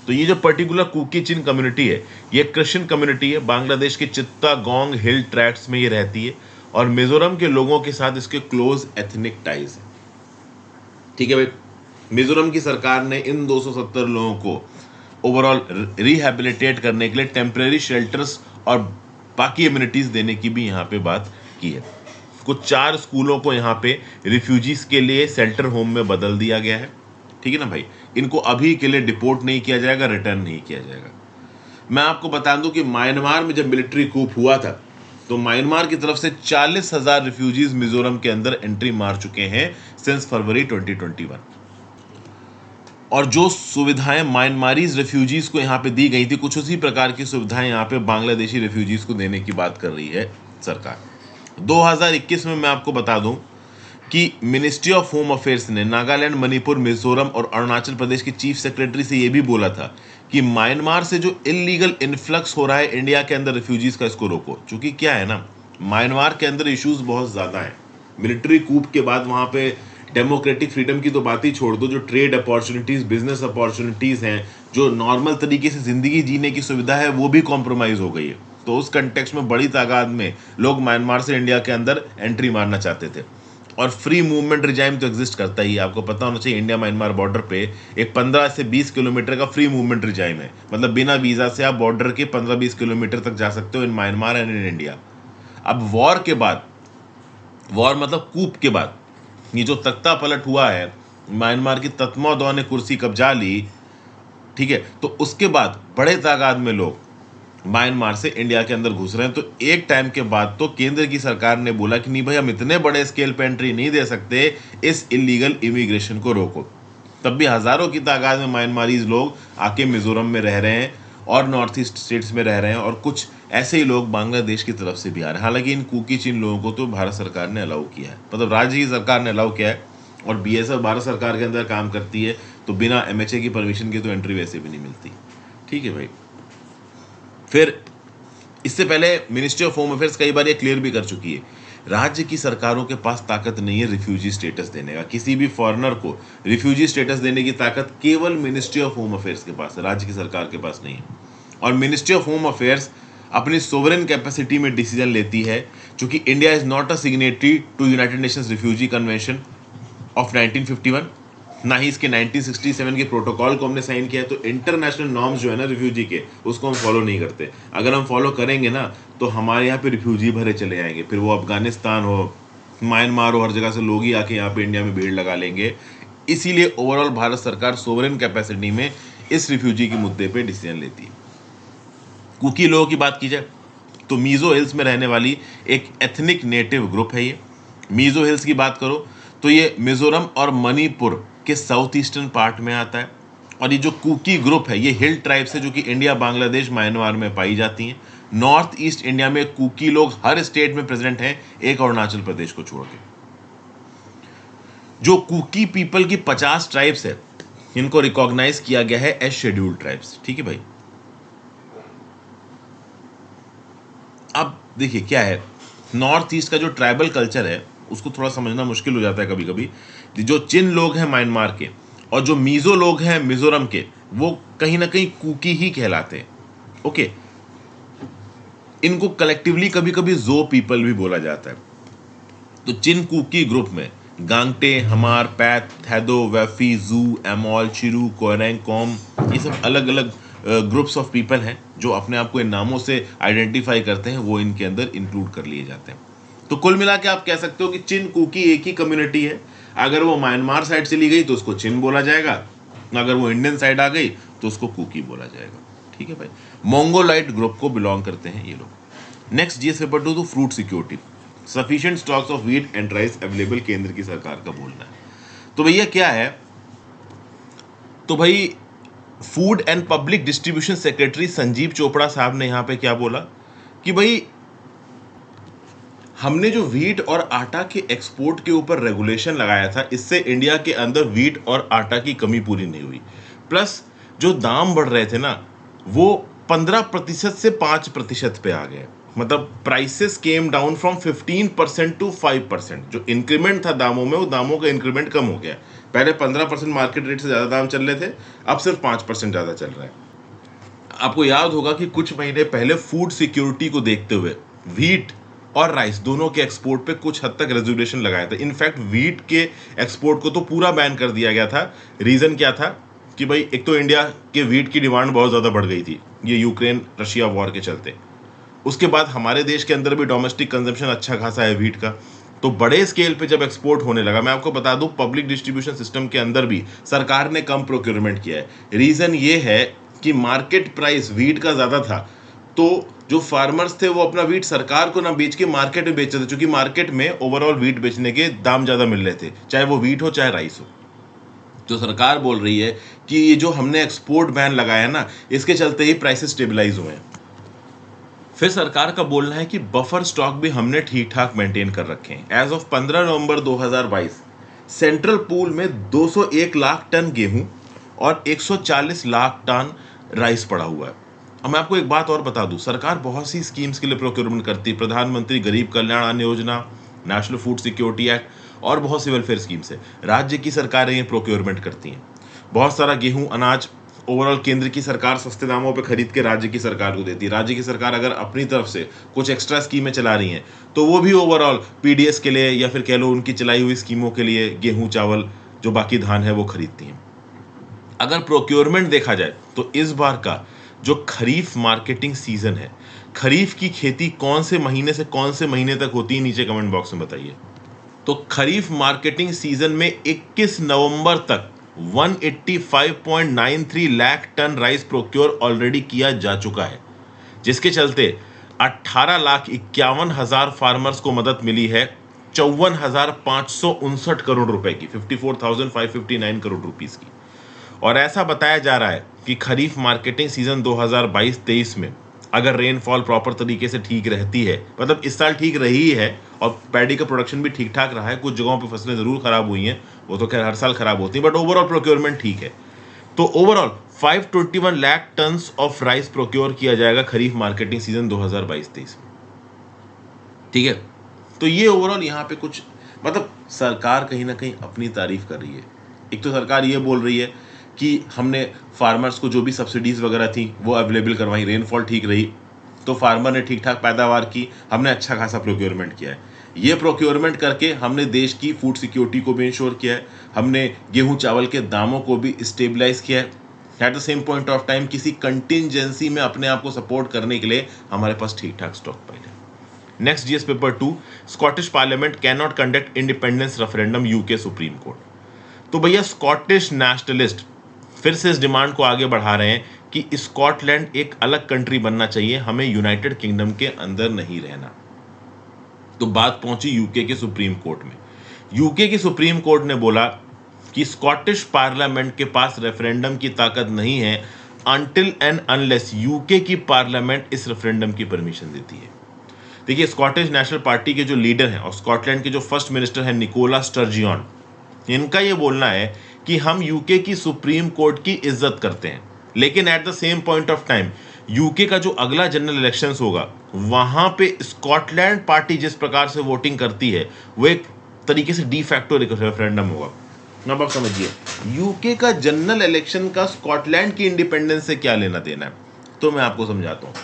तो ये जो पर्टिकुलर कुकी चिन कम्युनिटी है, ये क्रिश्चियन कम्युनिटी है, बांग्लादेश के चित्तागोंग हिल ट्रैक्ट्स में ये रहती है, और मिजोरम के लोगों के साथ इसके क्लोज एथनिक टाइज है। ठीक है भाई, मिजोरम की सरकार ने इन 270 लोगों को ओवरऑल रिहैबिलिटेट करने के लिए टेम्परेरी शेल्टर्स और बाकी इम्यूनिटीज देने की भी यहाँ पे बात की है। कुछ 4 स्कूलों को यहाँ पे रिफ्यूजीज के लिए शेल्टर होम में बदल दिया गया है। ठीक है ना भाई, इनको अभी के लिए डिपोर्ट नहीं किया जाएगा, रिटर्न नहीं किया जाएगा। मैं आपको बता दूं कि म्यांमार में जब मिलिट्री कूप हुआ था तो म्यांमार की तरफ से 40,000 रिफ्यूजीज मिजोरम के अंदर एंट्री मार चुके हैं सिंस फरवरी 2021। और जो सुविधाएं म्यांमारीज रेफ्यूजीज को यहाँ पे दी गई थी, कुछ उसी प्रकार की सुविधाएं यहाँ पे बांग्लादेशी रेफ्यूजीज को देने की बात कर रही है सरकार। 2021 में मैं आपको बता दूं कि मिनिस्ट्री ऑफ होम अफेयर्स ने नागालैंड, मणिपुर, मिजोरम और अरुणाचल प्रदेश के चीफ सेक्रेटरी से यह भी बोला था कि म्यांमार से जो इलीगल इन्फ्लक्स हो रहा है इंडिया के अंदर रेफ्यूजीज का, इसको रोको। क्योंकि क्या है ना, म्यांमार के अंदर इश्यूज बहुत ज्यादा हैं। मिलिट्री कूप के बाद वहां पे डेमोक्रेटिक फ्रीडम की तो बात ही छोड़ दो, जो ट्रेड अपॉर्चुनिटीज, बिजनेस अपॉर्चुनिटीज हैं, जो नॉर्मल तरीके से जिंदगी जीने की सुविधा है, वो भी कॉम्प्रोमाइज हो गई है। तो उस कंटेक्स्ट में बड़ी तादाद में लोग म्यांमार से इंडिया के अंदर एंट्री मारना चाहते थे। और फ्री मूवमेंट रिजाइम तो एग्जिस्ट करता ही है, आपको पता होना चाहिए। इंडिया म्यांमार बॉर्डर पे एक 15 से 20 किलोमीटर का फ्री मूवमेंट रिजाइम है, मतलब बिना वीजा से आप बॉर्डर के 15-20 किलोमीटर तक जा सकते हो in Myanmar and in India. अब वॉर के बाद, वॉर मतलब कूप के बाद, ये जो तख्ता पलट हुआ है, म्यांमार की तत्मादौ ने कुर्सी कब्जा ली, ठीक है, तो उसके बाद बड़े तादाद में लोग म्यांमार से इंडिया के अंदर घुस रहे हैं। तो एक टाइम के बाद तो केंद्र की सरकार ने बोला कि नहीं भाई, हम इतने बड़े स्केल पे एंट्री नहीं दे सकते, इस इलीगल इमिग्रेशन को रोको। तब भी हजारों की तादाद में म्यांमारीज लोग आके मिजोरम में रह रहे हैं और नॉर्थ ईस्ट स्टेट्स में रह रहे हैं, और कुछ ऐसे ही लोग बांग्लादेश की तरफ से भी आ रहे हैं। हालांकि इन कुकी चिन लोगों को तो भारत सरकार ने अलाउ किया है, मतलब राज्य की सरकार ने अलाउ किया है, और बीएसएफ भारत सरकार के अंदर काम करती है, तो बिना एमएचए की परमिशन के तो एंट्री वैसे भी नहीं मिलती। ठीक है भाई। फिर इससे पहले मिनिस्ट्री ऑफ होम अफेयर्स कई बार ये क्लियर भी कर चुकी है, राज्य की सरकारों के पास ताकत नहीं है रिफ्यूजी स्टेटस देने का। किसी भी फॉरेनर को रिफ्यूजी स्टेटस देने की ताकत केवल मिनिस्ट्री ऑफ होम अफेयर्स के पास है, राज्य की सरकार के पास नहीं है। और मिनिस्ट्री ऑफ होम अफेयर्स अपनी सोवरेन कैपेसिटी में डिसीजन लेती है, क्योंकि India is not a signatory to United Nations refugee convention of 1951, ना ही इसके 1967 के प्रोटोकॉल को हमने साइन किया है। तो इंटरनेशनल नॉर्म्स जो है ना रिफ्यूजी के, उसको हम फॉलो नहीं करते। अगर हम फॉलो करेंगे ना, तो हमारे यहाँ पे रिफ्यूजी भरे चले आएंगे, फिर वो अफगानिस्तान हो, म्यांमार हो, हर जगह से लोग ही आके यहाँ पे इंडिया में भीड़ लगा लेंगे। इसीलिए ओवरऑल भारत सरकार सोवरेन कैपेसिटी में इस रिफ्यूजी के मुद्दे पे डिसीजन लेती है। कुकी लोगों की बात की जाए तो मीजो हिल्स में रहने वाली एक एथनिक नेटिव ग्रुप है ये। मीजो हिल्स की बात करो तो ये मिजोरम और मणिपुर के साउथ ईस्टर्न पार्ट में आता है। और ये जो कुकी ग्रुप है, ये हिल ट्राइब्स है जो कि इंडिया, बांग्लादेश, म्यांमार में पाई जाती हैं। नॉर्थ ईस्ट इंडिया में कुकी लोग हर स्टेट में प्रेजेंट हैं, एक अरुणाचल प्रदेश को छोड़ के। जो कुकी पीपल की 50 ट्राइब्स है, इनको रिकॉग्नाइज किया गया है एज शेड्यूल्ड ट्राइब्स। ठीक है भाई। अब देखिए क्या है, नॉर्थ ईस्ट का जो ट्राइबल कल्चर है उसको थोड़ा समझना मुश्किल हो जाता है कभी कभी। जो चिन लोग हैं म्यांमार के और जो मीजो लोग हैं मिजोरम के, वो कहीं ना कहीं कुकी ही कहलाते हैं। ओके, इनको कलेक्टिवली कभी कभी जो पीपल भी बोला जाता है। तो चिन कुकी ग्रुप में गांगटे, हमार, पैथ, थैदो, वेफी, जू, एमॉल, चिरू, कोरेंग, कॉम, ये सब अलग अलग ग्रुप्स ऑफ पीपल हैं जो अपने आप को इन नामों से आइडेंटिफाई करते हैं, वो इनके अंदर इंक्लूड कर लिए जाते हैं। तो कुल मिला के आप कह सकते हो कि चिन कुकी एक ही कम्युनिटी है। अगर वो म्यांमार साइड चली गई तो उसको चिन बोला जाएगा, अगर वो इंडियन साइड आ गई तो उसको कुकी बोला जाएगा। ठीक है भाई। मोंगोलाइट ग्रुप को बिलोंग करते हैं ये लोग। नेक्स्ट जीएस पेपर 2 तो fruit security, sufficient stocks of wheat and rice available, केंद्र की सरकार का बोलना है। तो भैया क्या है, तो भाई food and public distribution secretary Sanjeev Chopra साहब ने यहां पे क्या बोला कि भाई हमने जो व्हीट और आटा के एक्सपोर्ट के ऊपर रेगुलेशन लगाया था, इससे इंडिया के अंदर व्हीट और आटा की कमी पूरी नहीं हुई। प्लस जो दाम बढ़ रहे थे ना, वो 15% से 5% पे आ गए। मतलब prices came down from 15% to 5%। जो इंक्रीमेंट था दामों में, वो दामों का इंक्रीमेंट कम हो गया। पहले 15% मार्केट रेट से ज़्यादा दाम चल रहे थे, अब सिर्फ 5% ज़्यादा चल रहा है। आपको याद होगा कि कुछ महीने पहले फूड सिक्योरिटी को देखते हुए व्हीट और राइस दोनों के एक्सपोर्ट पे कुछ हद तक रेजुलेशन लगाया था। इनफैक्ट व्हीट के एक्सपोर्ट को तो पूरा बैन कर दिया गया था। रीज़न क्या था कि भाई एक तो इंडिया के व्हीट की डिमांड बहुत ज़्यादा बढ़ गई थी, ये यूक्रेन रशिया वॉर के चलते। उसके बाद हमारे देश के अंदर भी डोमेस्टिक कंजम्पशन अच्छा खासा है व्हीट का, तो बड़े स्केल पे जब एक्सपोर्ट होने लगा, मैं आपको बता दूं पब्लिक डिस्ट्रीब्यूशन सिस्टम के अंदर भी सरकार ने कम प्रोक्योरमेंट किया है। रीज़न ये है कि मार्केट प्राइस व्हीट का ज़्यादा था, तो जो फार्मर्स थे वो अपना वीट सरकार को ना बेच के मार्केट में बेचते थे, क्योंकि मार्केट में ओवरऑल वीट बेचने के दाम ज़्यादा मिल रहे थे, चाहे वो वीट हो चाहे राइस हो। तो सरकार बोल रही है कि ये जो हमने एक्सपोर्ट बैन लगाया ना, इसके चलते ही प्राइसेस स्टेबलाइज हुए हैं। फिर सरकार का बोलना है कि बफर स्टॉक भी हमने ठीक ठाक मेंटेन कर रखे हैं। As of 15 November 2022 central pool में 201 लाख टन गेहूं और 140 लाख टन राइस पड़ा हुआ है। अब मैं आपको एक बात और बता दूं, सरकार बहुत सी स्कीम्स के लिए प्रोक्योरमेंट करती है। प्रधानमंत्री गरीब कल्याण अन्न योजना, नेशनल फूड सिक्योरिटी एक्ट और बहुत सी वेलफेयर स्कीम्स है। राज्य की सरकारें ये प्रोक्योरमेंट करती हैं। बहुत सारा गेहूं अनाज ओवरऑल केंद्र की सरकार सस्ते दामों पे खरीद के राज्य की सरकार को देती है। राज्य की सरकार अगर अपनी तरफ से कुछ एक्स्ट्रा स्कीमें चला रही हैं तो वो भी ओवरऑल पीडीएस के लिए या फिर कह लो उनकी चलाई हुई स्कीमों के लिए गेहूं चावल जो बाकी धान है वो खरीदती हैं। अगर प्रोक्योरमेंट देखा जाए तो इस बार का जो खरीफ मार्केटिंग सीजन है, खरीफ की खेती कौन से महीने से कौन से महीने तक होती है, नीचे कमेंट बॉक्स में बताइए। तो खरीफ मार्केटिंग सीजन में 21 नवंबर तक 185.93 lakh ton rice procure already किया जा चुका है, जिसके चलते 18,51,000 फार्मर्स को मदद मिली है 54,559 करोड़ रुपए की, 54,559 करोड़ रुपीस की। और ऐसा बताया जा रहा है कि खरीफ मार्केटिंग सीजन 2022-23 में अगर रेनफॉल प्रॉपर तरीके से ठीक रहती है, मतलब इस साल ठीक रही है और पैडी का प्रोडक्शन भी ठीक ठाक रहा है, कुछ जगहों पे फसलें जरूर खराब हुई हैं, वो तो खैर हर साल खराब होती हैं, बट ओवरऑल प्रोक्योरमेंट ठीक है। तो overall 521 lakh tons of rice procure किया जाएगा खरीफ मार्केटिंग सीजन 2022-23 में। ठीक है, तो ये ओवरऑल यहाँ पे कुछ मतलब सरकार कहीं ना कहीं अपनी तारीफ कर रही है। एक तो सरकार ये बोल रही है कि हमने फार्मर्स को जो भी सब्सिडीज वगैरह थी वो अवेलेबल करवाई, रेनफॉल ठीक रही तो फार्मर ने ठीक ठाक पैदावार की, हमने अच्छा खासा प्रोक्योरमेंट किया है। ये प्रोक्योरमेंट करके हमने देश की फूड सिक्योरिटी को भी इंश्योर किया है, हमने गेहूं चावल के दामों को भी स्टेबलाइज किया है। Eight the same point of time किसी कंटिजेंसी में अपने आप को सपोर्ट करने के लिए हमारे पास ठीक ठाक स्टॉक पाइल है। Next GS paper 2, Scottish parliament can not conduct independence referendum, UK supreme court. तो भैया स्कॉटिश नेशनलिस्ट फिर से इस डिमांड को आगे बढ़ा रहे हैं कि स्कॉटलैंड एक अलग कंट्री बनना चाहिए, हमें यूनाइटेड किंगडम के अंदर नहीं रहना। तो बात पहुंची यूके के सुप्रीम कोर्ट में। यूके की सुप्रीम कोर्ट ने बोला कि स्कॉटिश पार्लियामेंट के पास रेफरेंडम की ताकत नहीं है अनटिल एंड अनलेस यूके की पार्लियामेंट इस रेफरेंडम की परमिशन देती है। देखिए, स्कॉटिश नेशनल पार्टी के जो लीडर हैं और स्कॉटलैंड के जो फर्स्ट मिनिस्टर हैं निकोला स्टर्जियन, इनका यह बोलना है कि हम यूके की सुप्रीम कोर्ट की इज्जत करते हैं, लेकिन at the same point of time UK का जो अगला जनरल इलेक्शंस होगा वहां पे स्कॉटलैंड पार्टी जिस प्रकार से वोटिंग करती है वो एक तरीके से डी फैक्टो रेफरेंडम होगा। अब आप समझिए, यूके का जनरल इलेक्शन का स्कॉटलैंड की इंडिपेंडेंस से क्या लेना देना है। तो मैं आपको समझाता हूं,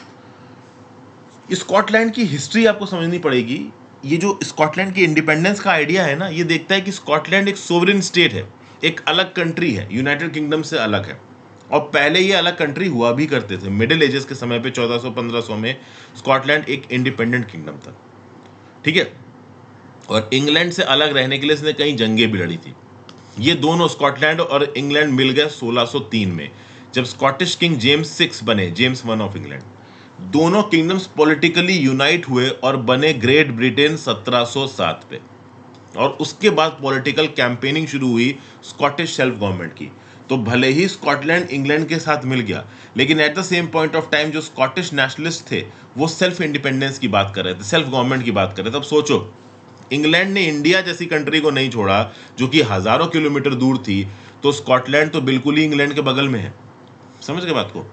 स्कॉटलैंड की हिस्ट्री आपको समझनी पड़ेगी। ये जो स्कॉटलैंड की इंडिपेंडेंस का आइडिया है ना, ये देखता है कि स्कॉटलैंड एक सोवरेन स्टेट है, एक अलग कंट्री है, यूनाइटेड किंगडम से अलग है। और पहले ये अलग कंट्री हुआ भी करते थे, मिडिल एजेस के समय पे 1400-1500 में स्कॉटलैंड एक इंडिपेंडेंट किंगडम था। ठीक है, और इंग्लैंड से अलग रहने के लिए इसने कई जंगें भी लड़ी थी। ये दोनों स्कॉटलैंड और इंग्लैंड मिल गए 1603 में, जब स्कॉटिश किंग जेम्स 6 बने, जेम्स 1 ऑफ इंग्लैंड। दोनों किंगडम्स पॉलिटिकली यूनाइट हुए और बने ग्रेट ब्रिटेन 1707 पे। और उसके बाद पॉलिटिकल कैंपेनिंग शुरू हुई स्कॉटिश सेल्फ गवर्नमेंट की। तो भले ही स्कॉटलैंड इंग्लैंड के साथ मिल गया, लेकिन at the same point of time जो स्कॉटिश नेशनलिस्ट थे वो सेल्फ इंडिपेंडेंस की बात कर रहे थे, सेल्फ गवर्नमेंट की बात कर रहे थे। अब सोचो, इंग्लैंड ने इंडिया जैसी कंट्री को नहीं छोड़ा जो कि हजारों किलोमीटर दूर थी, तो स्कॉटलैंड तो बिल्कुल ही इंग्लैंड के बगल में है। समझ गए बात को?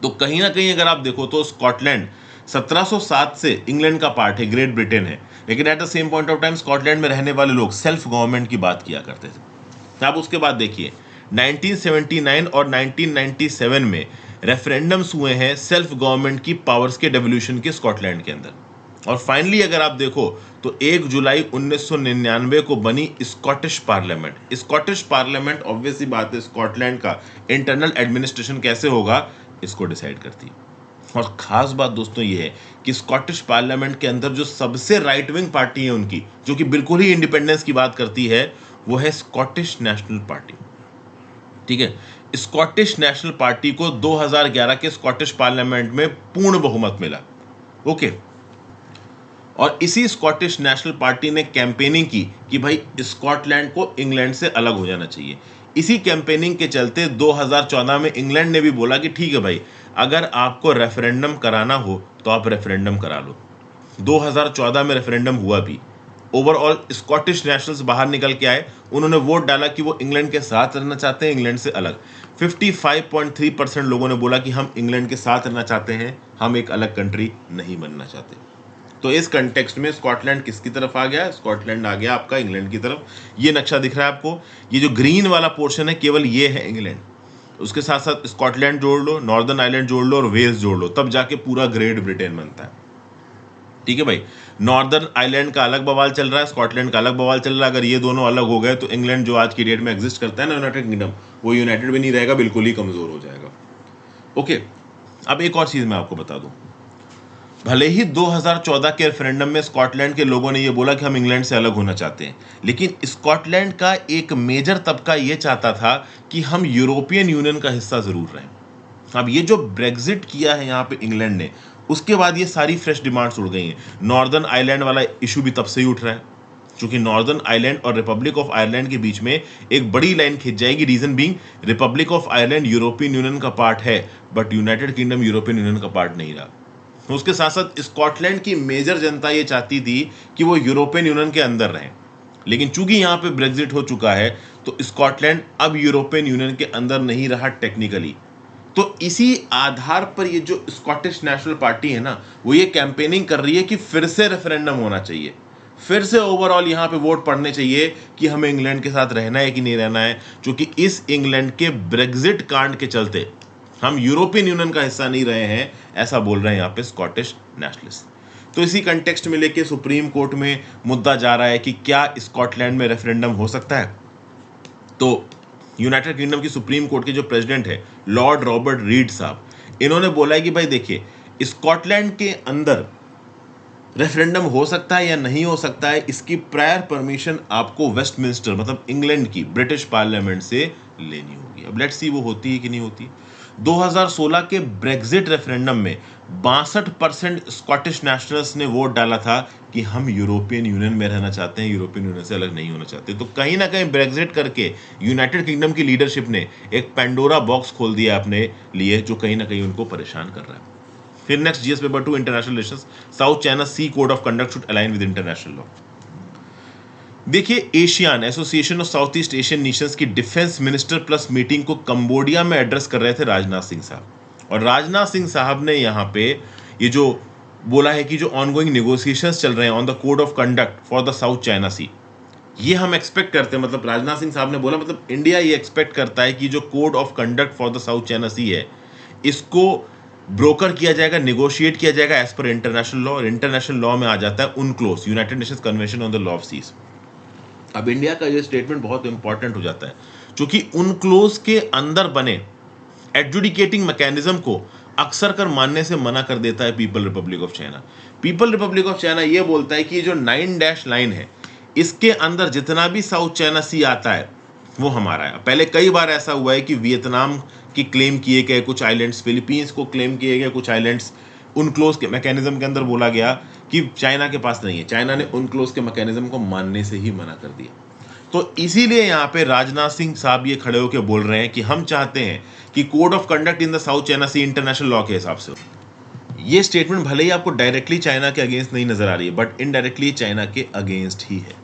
तो कहीं ना कहीं अगर आप देखो तो स्कॉटलैंड 1707 से इंग्लैंड का पार्ट है, ग्रेट ब्रिटेन है, लेकिन at the same point of time Scotland में रहने वाले लोग सेल्फ गवर्नमेंट की बात किया करते थे। अब उसके बाद देखिए 1979 और 1997 में रेफरेंडम्स हुए हैं सेल्फ गवर्नमेंट की पावर्स के डेवोल्यूशन के स्कॉटलैंड के अंदर। और फाइनली अगर आप देखो तो 1 जुलाई 1999 को बनी Scottish parliament. Scottish parliament obviously बात है स्कॉटलैंड का इंटरनल एडमिनिस्ट्रेशन कैसे होगा इसको डिसाइड करती है। और खास बात दोस्तों ये है कि स्कॉटिश पार्लियामेंट के अंदर जो सबसे राइट विंग पार्टी है उनकी, जो कि बिल्कुल ही इंडिपेंडेंस की बात करती है, वो है स्कॉटिश नेशनल पार्टी। ठीक है, स्कॉटिश नेशनल पार्टी को 2011 के स्कॉटिश पार्लियामेंट में पूर्ण बहुमत मिला। ओके, और इसी स्कॉटिश नेशनल पार्टी ने कैंपेनिंग की कि भाई स्कॉटलैंड को इंग्लैंड से अलग हो जाना चाहिए। इसी कैंपेनिंग के चलते 2014 में इंग्लैंड ने भी बोला कि ठीक है भाई, अगर आपको रेफरेंडम कराना हो तो आप रेफरेंडम करा लो। 2014 में रेफरेंडम हुआ भी। ओवरऑल स्कॉटिश नेशनल्स बाहर निकल के आए, उन्होंने वोट डाला कि वो इंग्लैंड के साथ रहना चाहते हैं, इंग्लैंड से अलग। 55.3% लोगों ने बोला कि हम इंग्लैंड के साथ रहना चाहते हैं, हम एक अलग कंट्री नहीं बनना चाहते। तो इस कंटेक्स्ट में स्कॉटलैंड किसकी तरफ आ गया? स्कॉटलैंड आ गया आपका इंग्लैंड की तरफ। ये नक्शा दिख रहा है आपको, ये जो ग्रीन वाला पोर्शन है केवल ये है इंग्लैंड। उसके साथ साथ स्कॉटलैंड जोड़ लो, नॉर्दर्न आयरलैंड जोड़ लो और वेल्स जोड़ लो, तब जाके पूरा ग्रेट ब्रिटेन बनता है। ठीक है भाई, नॉर्दर्न आयरलैंड का अलग बवाल चल रहा है, स्कॉटलैंड का अलग बवाल चल रहा है। अगर ये दोनों अलग हो गए तो इंग्लैंड जो आज की डेट में एग्जिस्ट करता है ना, यूनाइटेड किंगडम, वो यूनाइटेड भी नहीं रहेगा, बिल्कुल ही कमजोर हो जाएगा। ओके, अब एक और चीज मैं आपको बता दूं, भले ही 2014 के रेफरेंडम में स्कॉटलैंड के लोगों ने ये बोला कि हम इंग्लैंड से अलग होना चाहते हैं, लेकिन स्कॉटलैंड का एक मेजर तबका ये चाहता था कि हम यूरोपियन यूनियन का हिस्सा जरूर रहें। अब ये जो ब्रेग्जिट किया है यहाँ पे इंग्लैंड ने, उसके बाद ये सारी फ्रेश डिमांड्स उड़ गई हैं। नॉर्दर्न आयरलैंड वाला इशू भी तब से ही उठ रहा है, क्योंकि नॉर्दर्न आयरलैंड और रिपब्लिक ऑफ आयरलैंड के बीच में एक बड़ी लाइन खिंच जाएगी। Reason being, Republic of Ireland European Union का पार्ट है, but United Kingdom European Union का पार्ट नहीं रहा। उसके साथ साथ स्कॉटलैंड की मेजर जनता ये चाहती थी कि वो यूरोपियन यूनियन के अंदर रहें, लेकिन चूंकि यहाँ पे ब्रेग्जिट हो चुका है तो स्कॉटलैंड अब यूरोपियन यूनियन के अंदर नहीं रहा टेक्निकली। तो इसी आधार पर ये जो स्कॉटिश नेशनल पार्टी है ना, वो ये कैंपेनिंग कर रही है कि फिर से रेफरेंडम होना चाहिए, फिर से ओवरऑल यहाँ पे वोट पड़ने चाहिए कि हमें इंग्लैंड के साथ रहना है कि नहीं रहना है, क्योंकि इस इंग्लैंड के ब्रेग्जिट कांड के चलते हम यूरोपियन यूनियन का हिस्सा नहीं रहे हैं, ऐसा बोल रहे हैं यहाँ पे स्कॉटिश नेशनलिस्ट। तो इसी कंटेक्स्ट में लेके सुप्रीम कोर्ट में मुद्दा जा रहा है कि क्या स्कॉटलैंड में रेफरेंडम हो सकता है। तो यूनाइटेड किंगडम की सुप्रीम कोर्ट के जो प्रेसिडेंट है लॉर्ड रॉबर्ट रीड साहब, इन्होंने बोला है कि भाई देखिए, स्कॉटलैंड के अंदर रेफरेंडम हो सकता है या नहीं हो सकता है, इसकी प्रायर परमिशन आपको वेस्टमिंस्टर मतलब इंग्लैंड की ब्रिटिश पार्लियामेंट से लेनी होगी। अब लेट्स सी वो होती है कि नहीं होती। 2016 के ब्रेग्जिट रेफरेंडम में 62% स्कॉटिश नेशनल्स ने वोट डाला था कि हम यूरोपियन यूनियन में रहना चाहते हैं, यूरोपियन यूनियन से अलग नहीं होना चाहते। तो कहीं ना कहीं ब्रेग्जिट करके यूनाइटेड किंगडम की लीडरशिप ने एक पेंडोरा बॉक्स खोल दिया अपने लिए, जो कहीं ना कहीं उनको परेशान कर रहा है। फिर next GS paper 2 international relations, South China Sea code of conduct should align with international law. देखिए, ASEAN association of South East Asian nations की डिफेंस मिनिस्टर प्लस मीटिंग को कंबोडिया में एड्रेस कर रहे थे राजनाथ सिंह साहब, और राजनाथ सिंह साहब ने यहाँ पे ये जो बोला है कि जो ऑनगोइंग नेगोशिएशंस चल रहे हैं on the code of conduct for the South China Sea, ये हम एक्सपेक्ट करते हैं, मतलब राजनाथ सिंह साहब ने बोला, मतलब इंडिया ये एक्सपेक्ट करता है कि जो code of conduct for the South China Sea है, इसको ब्रोकर किया जाएगा, नेगोशिएट किया जाएगा एज पर इंटरनेशनल लॉ, और इंटरनेशनल लॉ में आ जाता है UNCLOS, United Nations convention on the law of seas. अब इंडिया का ये स्टेटमेंट बहुत इंपॉर्टेंट हो जाता है, क्योंकि UNCLOS के अंदर बने एडजुडिकेटिंग मैकेनिज्म को अक्सर कर मानने से मना कर देता है people Republic of China. People Republic of China ये बोलता है कि ये जो 9 डैश लाइन है, इसके अंदर जितना भी साउथ चाइना सी आता है वो हमारा है। पहले कई बार ऐसा हुआ है कि वियतनाम की क्लेम किए गए कुछ आइलैंड्स, फिलीपींस को क्लेम किए गए कुछ आइलैंड्स UNCLOS के मैकेनिज्म के अंदर बोला गया कि चाइना के पास नहीं है, चाइना ने UNCLOS के मैकेनिज्म को मानने से ही मना कर दिया। तो इसीलिए यहाँ पे राजनाथ सिंह साहब ये खड़े होकर बोल रहे हैं कि हम चाहते हैं कि code of conduct in the South China Sea international law के हिसाब से। ये स्टेटमेंट भले ही आपको डायरेक्टली चाइना के अगेंस्ट नहीं नजर आ रही है, बट इनडायरेक्टली चाइना के अगेंस्ट ही है।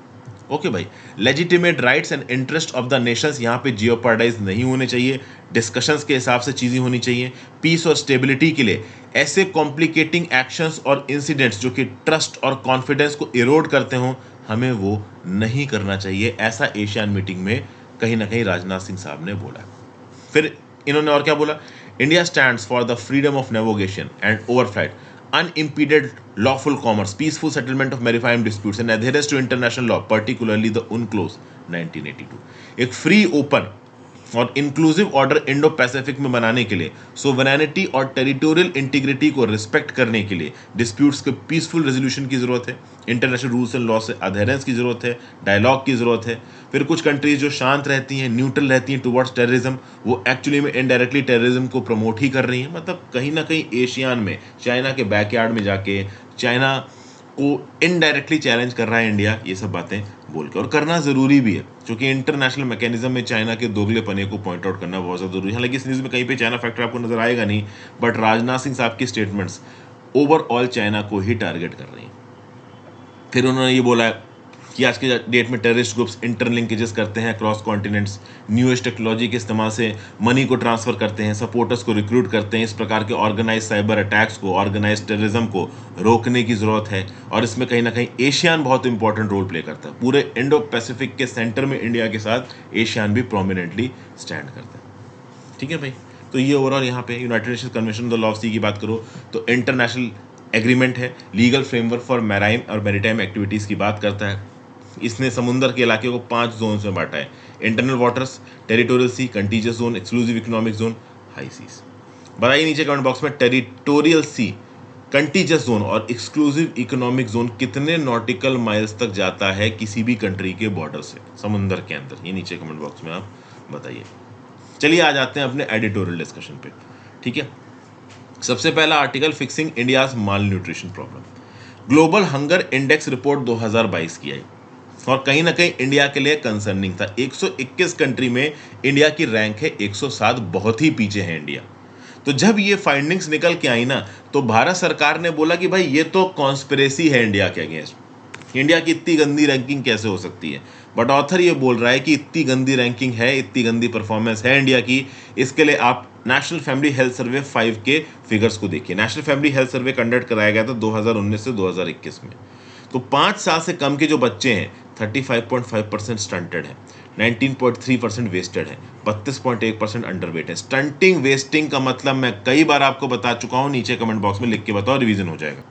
ओके भाई, legitimate rights and interest of the Nations यहाँ पे जियोपार्डाइज नहीं होने चाहिए, डिस्कशंस के हिसाब से चीज़ें होनी चाहिए। पीस और स्टेबिलिटी के लिए ऐसे कॉम्प्लिकेटिंग एक्शंस और इंसिडेंट्स जो कि ट्रस्ट और कॉन्फिडेंस को इरोड करते हों, हमें वो नहीं करना चाहिए, ऐसा एशियन मीटिंग में कहीं ना कहीं राजनाथ सिंह साहब ने बोला। फिर इन्होंने और क्या बोला, India stands for the freedom of navigation and overflight, unimpeded lawful commerce, peaceful settlement of maritime disputes and adherence to international law, particularly the UNCLOS 1982। एक फ्री ओपन और इंक्लूसिव ऑर्डर इंडो पैसिफिक में बनाने के लिए, sovereignty और territorial integrity को respect करने के लिए डिस्प्यूट्स के पीसफुल रेजोल्यूशन की जरूरत है, इंटरनेशनल रूल्स एंड लॉ से अधेरेंस की जरूरत है, डायलॉग की जरूरत है। फिर कुछ कंट्रीज जो शांत रहती हैं, न्यूट्रल रहती हैं टुवर्ड्स टेररिज्म, वो एक्चुअली में इनडायरेक्टली टेररिज्म को प्रमोट ही कर रही हैं। मतलब कहीं ना कहीं एशियान में चाइना के बैकयार्ड में जाके चाइना को इनडायरेक्टली चैलेंज कर रहा है इंडिया, ये सब बातें बोल के, और करना ज़रूरी भी है क्योंकि इंटरनेशनल मैकेनिज्म में चाइना के दोगलेपने को पॉइंट आउट करना बहुत ज़्यादा जरूरी है। हालांकि इस न्यूज़ में कहीं पे चाइना फैक्टर आपको नजर आएगा नहीं, बट राजनाथ सिंह साहब की स्टेटमेंट्स ओवरऑल चाइना को ही टारगेट कर रही हैं। फिर उन्होंने ये बोला कि आज के डेट में टेररिस्ट ग्रुप्स इंटरलिंकेजेस करते हैं क्रॉस कॉन्टिनेंट्स, न्यूएस्ट टेक्नोलॉजी के इस्तेमाल से मनी को ट्रांसफर करते हैं, सपोर्टर्स को रिक्रूट करते हैं। इस प्रकार के ऑर्गेनाइज साइबर अटैक्स को, ऑर्गेनाइज टेररिज्म को रोकने की ज़रूरत है, और इसमें कहीं ना कहीं एशियान बहुत इंपॉर्टेंट रोल प्ले करता है। पूरे इंडो पैसिफिक के सेंटर में इंडिया के साथ एशियान भी प्रोमिनेंटली स्टैंड करता है। ठीक है भाई, तो ये ओवरऑल यहाँ पे United Nations convention on the law of the Sea बात करो तो इंटरनेशनल एग्रीमेंट है, लीगल फ्रेमवर्क फॉर मैराइन और मैरीटाइम एक्टिविटीज़ की बात करता है। इसने समुद्र के इलाके को 5 जोन्स में बांटा है: internal waters, territorial sea, contiguous zone, exclusive economic zone, high seas. बताइए नीचे कमेंट बॉक्स में टेरिटोरियल सी, कंटीजियस जोन और एक्सक्लूसिव इकोनॉमिक जोन कितने नॉटिकल माइल्स तक जाता है किसी भी कंट्री के बॉर्डर से समुद्र के अंदर, ये नीचे कमेंट बॉक्स में आप बताइए। चलिए आ जाते हैं अपने एडिटोरियल डिस्कशन पे। ठीक है, सबसे पहला article, fixing India's malnutrition problem. Global hunger index report 2022 की आई और कहीं ना कहीं इंडिया के लिए कंसर्निंग था। 121 कंट्री में इंडिया की रैंक है 107, बहुत ही पीछे है इंडिया। तो जब ये फाइंडिंग्स निकल के आई ना, तो भारत सरकार ने बोला कि भाई ये तो कॉन्स्पिरेसी है इंडिया के अगेंस्ट, इंडिया की इतनी गंदी रैंकिंग कैसे हो सकती है। बट ऑथर ये बोल रहा है कि इतनी गंदी रैंकिंग है, इतनी गंदी परफॉर्मेंस है इंडिया की, इसके लिए आप नेशनल फैमिली हेल्थ सर्वे 5 के फिगर्स को देखिए। National family health survey conduct कराया गया था 2019 से 2021 में। तो 5 साल से कम के जो बच्चे हैं 35.5% स्टंटेड है, 19.3% वेस्टेड है, 32.1% अंडरवेट है। स्टंटिंग वेस्टिंग का मतलब मैं कई बार आपको बता चुका हूं, नीचे कमेंट बॉक्स में लिख के बताओ, रिवीजन हो जाएगा।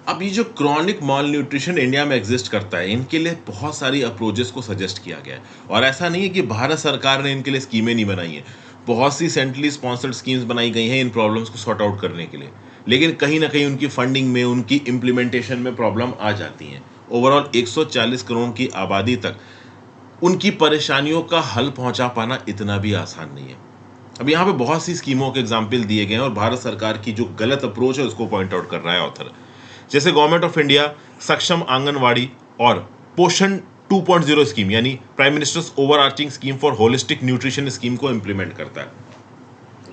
अब ये जो क्रॉनिक माल न्यूट्रिशन इंडिया में एग्जिस्ट करता है, इनके लिए बहुत सारी अप्रोचेस को सजेस्ट किया गया है, और ऐसा नहीं है कि भारत सरकार ने इनके लिए स्कीमें नहीं बनाई हैं। बहुत सी सेंट्रली स्पॉन्सर्ड स्कीम्स बनाई गई हैं इन प्रॉब्लम्स को सॉर्ट आउट करने के लिए, लेकिन कहीं ना कहीं उनकी फंडिंग में, उनकी इम्प्लीमेंटेशन में प्रॉब्लम आ जाती हैं। ओवरऑल 140 करोड़ की आबादी तक उनकी परेशानियों का हल पहुंचा पाना इतना भी आसान नहीं है। अब यहाँ पे बहुत सी स्कीमों के एग्जाम्पल दिए गए हैं और भारत सरकार की जो गलत अप्रोच है उसको पॉइंट आउट कर रहा है ऑथर। जैसे गवर्नमेंट ऑफ इंडिया सक्षम आंगनवाड़ी और पोषण 2.0 स्कीम, यानी prime ministers overarching scheme for holistic nutrition scheme को इंप्लीमेंट करता है।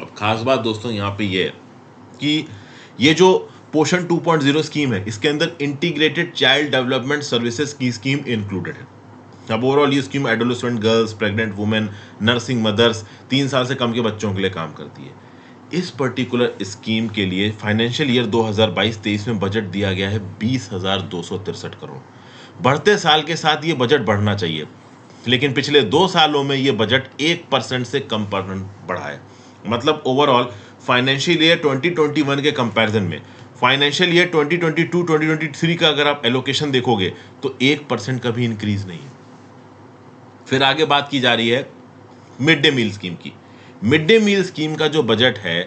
अब खास बात दोस्तों यहाँ पे ये है कि ये जो पोषण 2.0 स्कीम है, इसके अंदर इंटीग्रेटेड चाइल्ड डेवलपमेंट सर्विसेज की स्कीम इंक्लूडेड है। अब ओवरऑल ये scheme adolescent girls, pregnant women, nursing mothers, 3 साल से कम के बच्चों के लिए काम करती है। इस पर्टिकुलर स्कीम के लिए फाइनेंशियल ईयर 2022-23 में बजट दिया गया है 20,263 करोड़। बढ़ते साल के साथ ये बजट बढ़ना चाहिए, लेकिन पिछले 2 सालों में ये बजट 1% से कम पर बढ़ा है। मतलब ओवरऑल फाइनेंशियल ईयर 2021 के कंपैरिजन में फाइनेंशियल ईयर 2022-2023 का अगर आप एलोकेशन देखोगे तो 1% का भी इंक्रीज नहीं है। फिर आगे बात की जा रही है मिड डे मील स्कीम की। मिड डे मील स्कीम का जो बजट है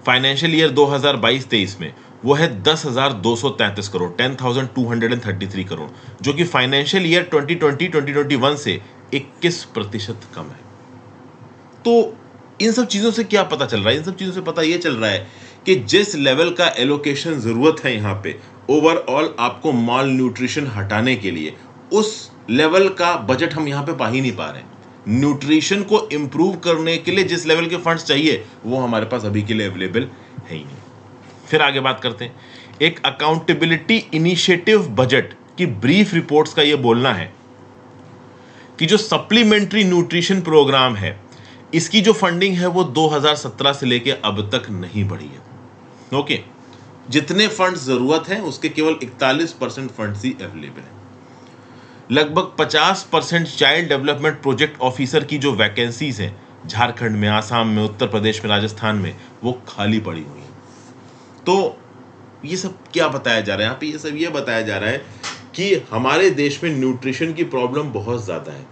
फाइनेंशियल ईयर 2022-23 में वो है 10,233 करोड़, 10,233 करोड़, जो कि फाइनेंशियल ईयर 2020-2021 से 21% कम है। तो इन सब चीज़ों से क्या पता चल रहा है? इन सब चीज़ों से पता ये चल रहा है कि जिस लेवल का एलोकेशन ज़रूरत है यहाँ पे ओवरऑल आपको माल न्यूट्रिशन हटाने के लिए, उस लेवल का बजट हम यहाँ पे पा ही नहीं पा रहे हैं। न्यूट्रिशन को इंप्रूव करने के लिए जिस लेवल के फंड्स चाहिए वो हमारे पास अभी के लिए अवेलेबल है ही नहीं। फिर आगे बात करते हैं, एक अकाउंटेबिलिटी इनिशिएटिव बजट की ब्रीफ रिपोर्ट्स का ये बोलना है कि जो सप्लीमेंट्री न्यूट्रिशन प्रोग्राम है, इसकी जो फंडिंग है वो 2017 से लेके अब तक नहीं बढ़ी है। ओके, जितने फंड्स जरूरत है उसके केवल 41% फंड्स ही अवेलेबल है। लगभग 50% चाइल्ड डेवलपमेंट प्रोजेक्ट ऑफिसर की जो वैकेंसीज हैं झारखंड में, आसाम में, उत्तर प्रदेश में, राजस्थान में, वो खाली पड़ी हुई हैं। तो ये सब क्या बताया जा रहा है यहाँ पे? ये बताया जा रहा है कि हमारे देश में न्यूट्रिशन की प्रॉब्लम बहुत ज़्यादा है।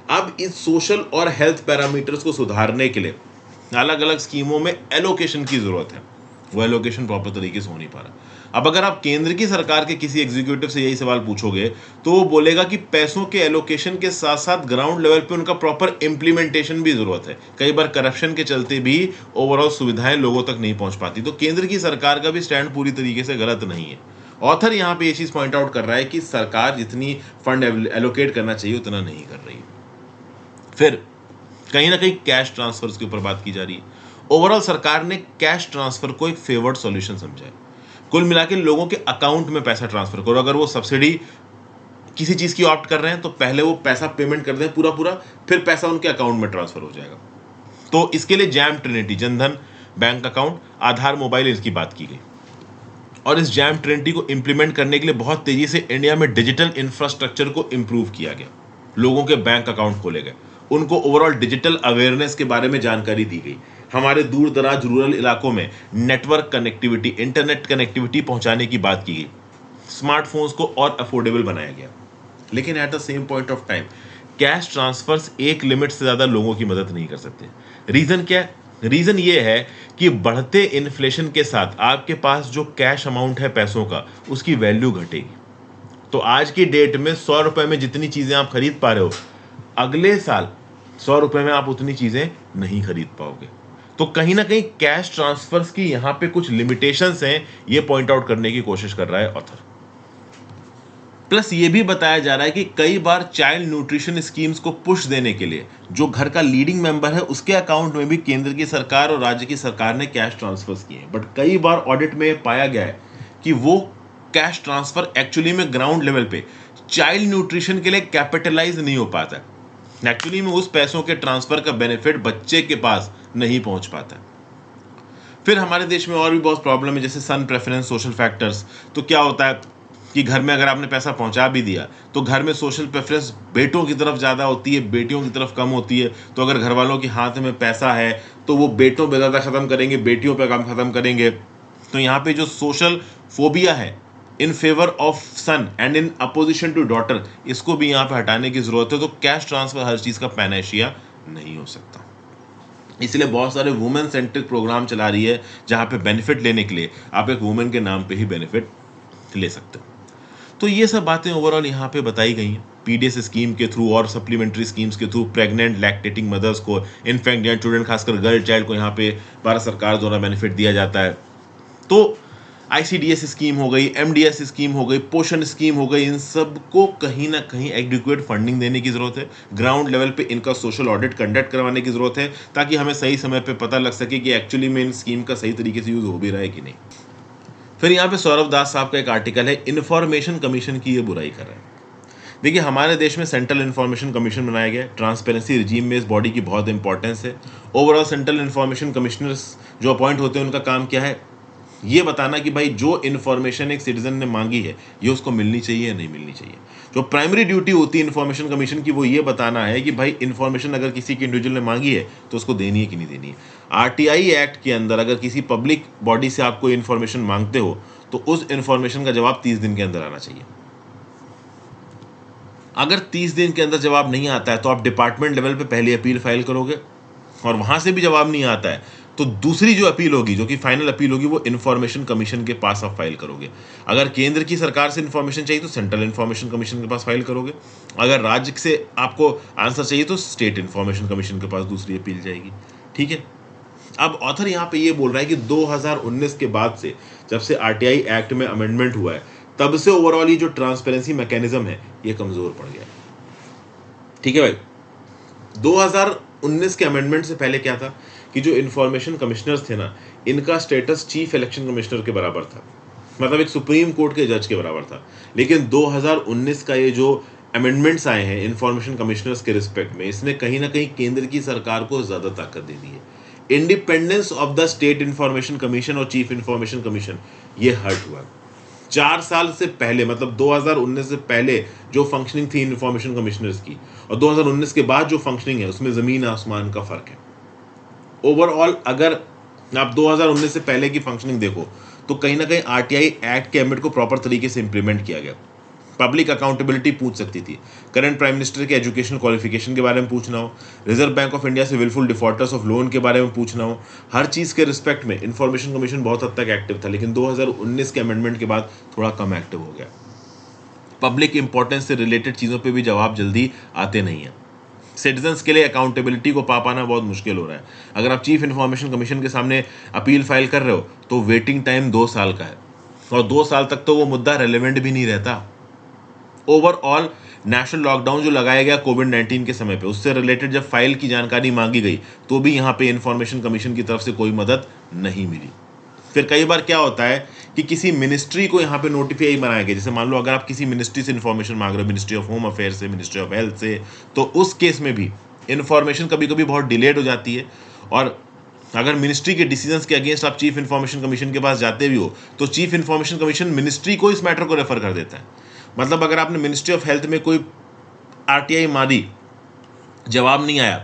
अब इस सोशल और हेल्थ पैरामीटर्स को सुधारने के लिए अलग अलग स्कीमों में एलोकेशन की जरूरत है। वो एलोकेशन प्रॉपर तरीके से हो नहीं पा रहा। अब अगर आप केंद्र की सरकार के किसी एग्जीक्यूटिव से यही सवाल पूछोगे तो वो बोलेगा कि पैसों के एलोकेशन के साथ साथ ग्राउंड लेवल पे उनका प्रॉपर इंप्लीमेंटेशन भी जरूरत है। कई बार करप्शन के चलते भी ओवरऑल सुविधाएं लोगों तक नहीं पहुंच पाती। तो केंद्र की सरकार का भी स्टैंड पूरी तरीके से गलत नहीं है। ऑथर यहाँ पे ये चीज पॉइंट आउट कर रहा है कि सरकार जितनी फंड एलोकेट करना चाहिए उतना नहीं कर रही है। फिर कहीं ना कहीं कैश ट्रांसफर्स के ऊपर बात की जा रही है। ओवरऑल सरकार ने कैश ट्रांसफर को एक फेवर्ड सॉल्यूशन समझा है। कुल मिला के लोगों के अकाउंट में पैसा ट्रांसफर करो। अगर वो सब्सिडी किसी चीज की ऑप्ट कर रहे हैं तो पहले वो पैसा पेमेंट कर दें पूरा पूरा, फिर पैसा उनके अकाउंट में ट्रांसफर हो जाएगा। तो इसके लिए JAM trinity, Jan Dhan bank account, Aadhaar mobile, इसकी बात की गई। और इस जैम ट्रिनिटी को इंप्लीमेंट करने के लिए बहुत तेजी से इंडिया में डिजिटल इंफ्रास्ट्रक्चर को इंप्रूव किया गया। लोगों के बैंक अकाउंट खोले गए, उनको ओवरऑल डिजिटल अवेयरनेस के बारे में जानकारी दी गई। हमारे दूर दराज रूरल इलाकों में नेटवर्क कनेक्टिविटी, इंटरनेट कनेक्टिविटी पहुंचाने की बात की गई। स्मार्टफोन्स को और अफोर्डेबल बनाया गया। लेकिन at the same point of time cash transfers एक लिमिट से ज्यादा लोगों की मदद नहीं कर सकते। रीजन क्या है? रीजन ये है कि बढ़ते इन्फ्लेशन के साथ आपके पास जो कैश अमाउंट है पैसों का, उसकी वैल्यू घटेगी। तो आज की डेट में 100 रुपए में जितनी चीजें आप खरीद पा रहे हो, अगले साल 100 रुपए में आप उतनी चीजें नहीं खरीद पाओगे। तो कहीं ना कहीं कैश ट्रांसफर्स की यहां पे कुछ लिमिटेशंस हैं, ये पॉइंट आउट करने की कोशिश कर रहा है ऑथर। प्लस ये भी बताया जा रहा है कि कई बार चाइल्ड न्यूट्रिशन स्कीम्स को पुश देने के लिए जो घर का लीडिंग मेंबर है उसके अकाउंट में भी केंद्र की सरकार और राज्य की सरकार ने कैश ट्रांसफर्स किए हैं। बट कई बार ऑडिट में पाया गया है कि वो कैश ट्रांसफर एक्चुअली में ग्राउंड लेवल पे चाइल्ड न्यूट्रिशन के लिए कैपिटलाइज नहीं हो पाता। एक्चुअली में उस पैसों के ट्रांसफर का बेनिफिट बच्चे के पास नहीं पहुंच पाता। फिर हमारे देश में और भी बहुत प्रॉब्लम है, जैसे सन प्रेफरेंस, सोशल फैक्टर्स। तो क्या होता है कि घर में अगर आपने पैसा पहुंचा भी दिया तो घर में सोशल प्रेफरेंस बेटों की तरफ ज़्यादा होती है, बेटियों की तरफ कम होती है। तो अगर घर वालों के हाथ में पैसा है तो वो बेटों पे ज़्यादा ख़त्म करेंगे, बेटियों पे कम ख़त्म करेंगे। तो यहाँ पे जो सोशल फोबिया है in favour of son and in opposition to daughter, इसको भी यहाँ पे हटाने की ज़रूरत है। तो कैश ट्रांसफर हर चीज़ का पैनाशिया नहीं हो सकता। इसलिए बहुत सारे वुमेन सेंट्रिक प्रोग्राम चला रही है जहाँ पे बेनिफिट लेने के लिए आप एक वुमेन के नाम पे ही बेनिफिट ले सकते हो। तो ये सब बातें ओवरऑल यहाँ पे बताई गई हैं। पीडीएस स्कीम के थ्रू और सप्लीमेंट्री स्कीम्स के थ्रू प्रेग्नेंट लैक्टेटिंग मदर्स को, इनफैक्ट या चिल्ड्रन, खासकर गर्ल चाइल्ड को यहाँ पे भारत सरकार द्वारा बेनिफिट दिया जाता है। तो आईसीडीएस स्कीम हो गई, एमडीएस स्कीम हो गई, पोषण स्कीम हो गई, इन सब को कहीं ना कहीं एडिक्वेट फंडिंग देने की जरूरत है। ग्राउंड लेवल पे इनका सोशल ऑडिट कंडक्ट करवाने की जरूरत है ताकि हमें सही समय पे पता लग सके कि एक्चुअली में इन स्कीम का सही तरीके से यूज हो भी रहा है कि नहीं। फिर यहाँ पे सौरभ दास साहब का एक आर्टिकल है, इन्फॉर्मेशन कमीशन की ये बुराई कर रहे हैं। देखिए, हमारे देश में सेंट्रल इन्फॉर्मेशन कमीशन बनाया गया है। ट्रांसपेरेंसी रिजीम में इस बॉडी की बहुत इंपॉर्टेंस है। ओवरऑल सेंट्रल इन्फॉर्मेशन कमिश्नर्स जो अपॉइंट होते हैं उनका काम क्या है? ये बताना कि भाई जो इन्फॉर्मेशन एक सिटीजन ने मांगी है ये उसको मिलनी चाहिए या नहीं मिलनी चाहिए। जो प्राइमरी ड्यूटी होती है इन्फॉर्मेशन कमीशन की वो ये बताना है कि भाई इन्फॉर्मेशन अगर किसी के इंडिविजुअल ने मांगी है तो उसको देनी है कि नहीं देनी है। आरटीआई एक्ट के अंदर अगर किसी पब्लिक बॉडी से आप कोई इन्फॉर्मेशन मांगते हो तो उस इन्फॉर्मेशन का जवाब 30 दिन के अंदर आना चाहिए। अगर 30 दिन के अंदर जवाब नहीं आता है तो आप डिपार्टमेंट लेवल पे पहली अपील फाइल करोगे और वहां से भी जवाब नहीं आता है तो दूसरी जो अपील होगी, जो कि फाइनल अपील होगी, वो इन्फॉर्मेशन कमीशन के पास आप फाइल करोगे। अगर केंद्र की सरकार से इन्फॉर्मेशन चाहिए तो सेंट्रल इन्फॉर्मेशन कमीशन के पास फाइल करोगे। अगर राज्य से आपको आंसर चाहिए तो स्टेट इन्फॉर्मेशन कमीशन के पास दूसरी अपील जाएगी। ठीक है। अब ऑथर यहाँ पे ये बोल रहा है कि 2019 के बाद से, जब से आरटीआई एक्ट में अमेंडमेंट हुआ है, तब से ओवरऑल ये जो ट्रांसपेरेंसी मैकेनिज्म है ये कमजोर पड़ गया है। ठीक है भाई, 2019 के अमेंडमेंट से पहले क्या था कि जो इन्फॉर्मेशन कमिश्नर्स थे ना, इनका स्टेटस चीफ इलेक्शन कमिश्नर के बराबर था, मतलब एक सुप्रीम कोर्ट के जज के बराबर था। लेकिन 2019 का ये जो अमेंडमेंट्स आए हैं इन्फॉर्मेशन कमिश्नर्स के रिस्पेक्ट में, इसने कहीं ना कहीं केंद्र की सरकार को ज्यादा ताकत दे दी है। Independence of the state information commission और चीफ इन्फॉर्मेशन कमीशन ये हर्ट हुआ। 4 साल से पहले, मतलब 2019 से पहले जो फंक्शनिंग थी इन्फॉर्मेशन कमिश्नर्स की और 2019 के बाद जो फंक्शनिंग है उसमें जमीन आसमान का फर्क है। ओवरऑल अगर आप 2019 से पहले की फंक्शनिंग देखो तो कहीं ना कहीं आरटीआई एक्ट के एम्बिट को प्रॉपर तरीके से इंप्लीमेंट किया गया। पब्लिक अकाउंटेबिलिटी पूछ सकती थी, करंट प्राइम मिनिस्टर के एजुकेशनल क्वालिफिकेशन के बारे में पूछना हो, रिजर्व बैंक ऑफ इंडिया से विलफुल डिफॉल्टर्स ऑफ लोन के बारे में पूछना हो, हर चीज़ के रिस्पेक्ट में इंफॉर्मेशन कमीशन बहुत हद तक एक्टिव था, लेकिन 2019 के अमेंडमेंट के बाद थोड़ा कम एक्टिव हो गया। पब्लिक इंपॉर्टेंस से रिलेटेड चीज़ों पे भी जवाब जल्दी आते नहीं हैं। सिटीजन्स के लिए अकाउंटेबिलिटी को पा पाना बहुत मुश्किल हो रहा है। अगर आप चीफ इंफॉर्मेशन कमीशन के सामने अपील फाइल कर रहे हो तो वेटिंग टाइम 2 साल का है, और 2 साल तक तो वो मुद्दा रेलेवेंट भी नहीं रहता। ओवरऑल नेशनल लॉकडाउन जो लगाया गया कोविड-19 के समय पे, उससे रिलेटेड जब फाइल की जानकारी मांगी गई तो भी यहाँ पे इंफॉर्मेशन कमीशन की तरफ से कोई मदद नहीं मिली। फिर कई बार क्या होता है कि किसी मिनिस्ट्री को यहाँ पे नोटिफाई बनाया गया, जैसे मान लो अगर आप किसी मिनिस्ट्री से इन्फॉर्मेशन मांग रहे हो, मिनिस्ट्री ऑफ होम अफेयर से, मिनिस्ट्री ऑफ हेल्थ से, तो उस केस में भी इन्फॉर्मेशन कभी कभी बहुत डिलेड हो जाती है। और अगर मिनिस्ट्री के डिसीजंस के अगेंस्ट आप चीफ इन्फॉर्मेशन कमीशन के पास जाते भी हो तो चीफ इन्फॉर्मेशन कमीशन मिनिस्ट्री को इस मैटर को रेफर कर देता है। मतलब अगर आपने मिनिस्ट्री ऑफ हेल्थ में कोई आरटीआई मारी, जवाब नहीं आया,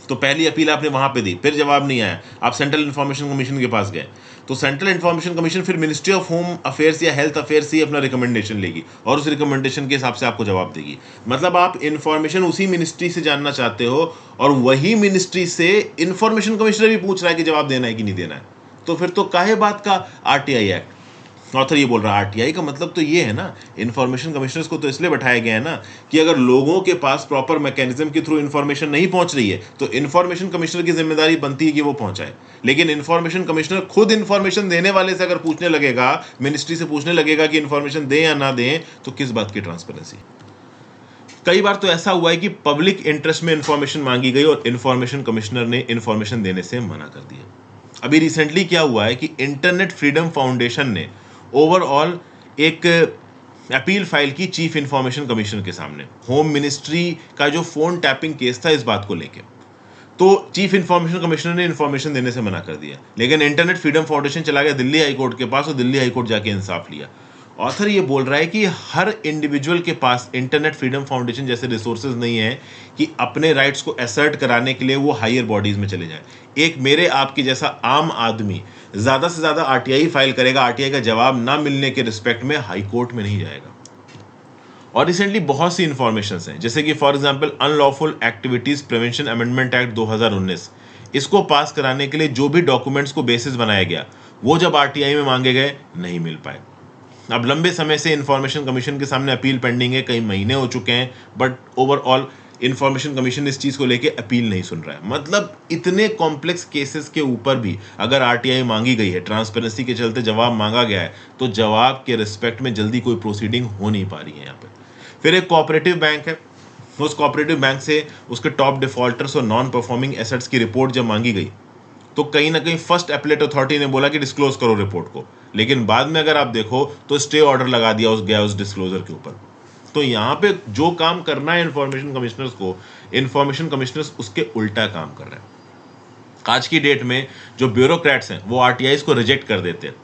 तो पहली अपील आपने वहां पे दी, फिर जवाब नहीं आया, आप सेंट्रल इन्फॉर्मेशन कमीशन के पास गए, तो सेंट्रल इन्फॉर्मेशन कमीशन फिर मिनिस्ट्री ऑफ होम अफेयर्स या हेल्थ अफेयर्स से अपना रिकमेंडेशन लेगी और उस रिकमेंडेशन के हिसाब से आपको जवाब देगी। मतलब आप इन्फॉर्मेशन उसी मिनिस्ट्री से जानना चाहते हो और वही मिनिस्ट्री से इन्फॉर्मेशन कमिश्नर भी पूछ रहा है कि जवाब देना है कि नहीं देना है। तो फिर तो काहे बात का आरटीआई एक्ट। ऑथर ये बोल रहा है आरटीआई का मतलब तो ये है ना, इन्फॉर्मेशन कमिश्नर्स को तो इसलिए बैठाया गया है ना कि अगर लोगों के पास प्रॉपर मैकेनिज्म के थ्रू इन्फॉर्मेशन नहीं पहुंच रही है तो इन्फॉर्मेशन कमिश्नर की जिम्मेदारी बनती है कि वो पहुंचाए। लेकिन इन्फॉर्मेशन कमिश्नर खुद इन्फॉर्मेशन देने वाले से अगर पूछने लगेगा, मिनिस्ट्री से पूछने लगेगा कि इन्फॉर्मेशन दें या ना दें, तो किस बात की ट्रांसपेरेंसी। कई बार तो ऐसा हुआ है कि पब्लिक इंटरेस्ट में इंफॉर्मेशन मांगी गई और इन्फॉर्मेशन कमिश्नर ने इन्फॉर्मेशन देने से मना कर दिया। अभी रिसेंटली क्या हुआ है कि इंटरनेट फ्रीडम फाउंडेशन ने ओवरऑल एक अपील फाइल की चीफ इंफॉर्मेशन कमीशन के सामने, होम मिनिस्ट्री का जो फोन टैपिंग केस था इस बात को लेके। तो चीफ इंफॉर्मेशन कमिश्नर ने इंफॉर्मेशन देने से मना कर दिया, लेकिन इंटरनेट फ्रीडम फाउंडेशन चला गया दिल्ली हाई कोर्ट के पास और दिल्ली हाई कोर्ट जाके इंसाफ लिया। ऑथर ये बोल रहा है कि हर इंडिविजुअल के पास इंटरनेट फ्रीडम फाउंडेशन जैसे रिसोर्सेज नहीं है कि अपने राइट्स को असर्ट कराने के लिए वो हायर बॉडीज में चले जाएं। एक मेरे आपके जैसा आम आदमी ज़्यादा से ज़्यादा आरटीआई फाइल करेगा, आरटीआई का जवाब ना मिलने के रिस्पेक्ट में हाई कोर्ट में नहीं जाएगा। और रिसेंटली बहुत सी इंफॉर्मेशन हैं, जैसे कि for example unlawful activities prevention amendment act 2019, इसको पास कराने के लिए जो भी डॉक्यूमेंट्स को बेसिस बनाया गया वो जब आरटीआई में मांगे गए नहीं मिल पाए। अब लंबे समय से इंफॉर्मेशन कमीशन के सामने अपील पेंडिंग है, कई महीने हो चुके हैं, बट ओवरऑल इंफॉर्मेशन कमीशन इस चीज़ को लेके अपील नहीं सुन रहा है। मतलब इतने कॉम्प्लेक्स केसेस के ऊपर भी अगर आरटीआई मांगी गई है, ट्रांसपेरेंसी के चलते जवाब मांगा गया है, तो जवाब के रिस्पेक्ट में जल्दी कोई प्रोसीडिंग हो नहीं पा रही है यहाँ पे। फिर एक कोऑपरेटिव बैंक है, उस कोऑपरेटिव बैंक से उसके टॉप डिफॉल्टर्स और नॉन परफॉर्मिंग एसेट्स की रिपोर्ट जब मांगी गई तो कहीं ना कहीं फर्स्ट एपलेट अथॉरिटी ने बोला कि डिस्क्लोज करो रिपोर्ट को, लेकिन बाद में अगर आप देखो तो स्टे ऑर्डर लगा दिया उस डिस्क्लोजर के ऊपर। तो यहाँ पे जो काम करना है इंफॉर्मेशन कमिश्नर्स को, इंफॉर्मेशन कमिश्नर्स उसके उल्टा काम कर रहे हैं। आज की डेट में जो ब्यूरोक्रेट्स हैं वो आरटीआई को रिजेक्ट कर देते हैं।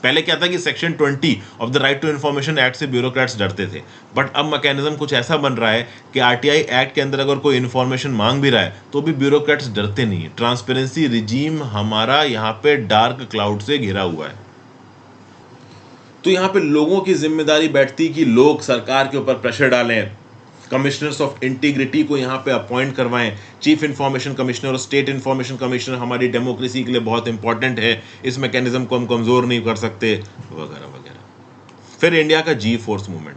पहले क्या था कि section 20 of the right to information act से ब्यूरोक्रेट्स डरते थे, बट अब मैकेनिज्म कुछ ऐसा बन रहा है कि आरटीआई एक्ट के अंदर अगर कोई इन्फॉर्मेशन मांग भी रहा है तो भी ब्यूरोक्रेट्स डरते नहीं है। ट्रांसपेरेंसी रिजीम हमारा यहाँ पे डार्क क्लाउड से घिरा हुआ है। तो यहाँ पे लोगों की जिम्मेदारी बैठती कि लोग सरकार के ऊपर प्रेशर डालें, कमिश्नर्स ऑफ इंटीग्रिटी को यहाँ पे अपॉइंट करवाएं, चीफ इंफॉर्मेशन कमिश्नर और स्टेट इंफॉर्मेशन कमिश्नर हमारी डेमोक्रेसी के लिए बहुत इंपॉर्टेंट है, इस मैकेनिज्म को हम कमज़ोर नहीं कर सकते, वगैरह वगैरह। फिर इंडिया का G4 मूवमेंट,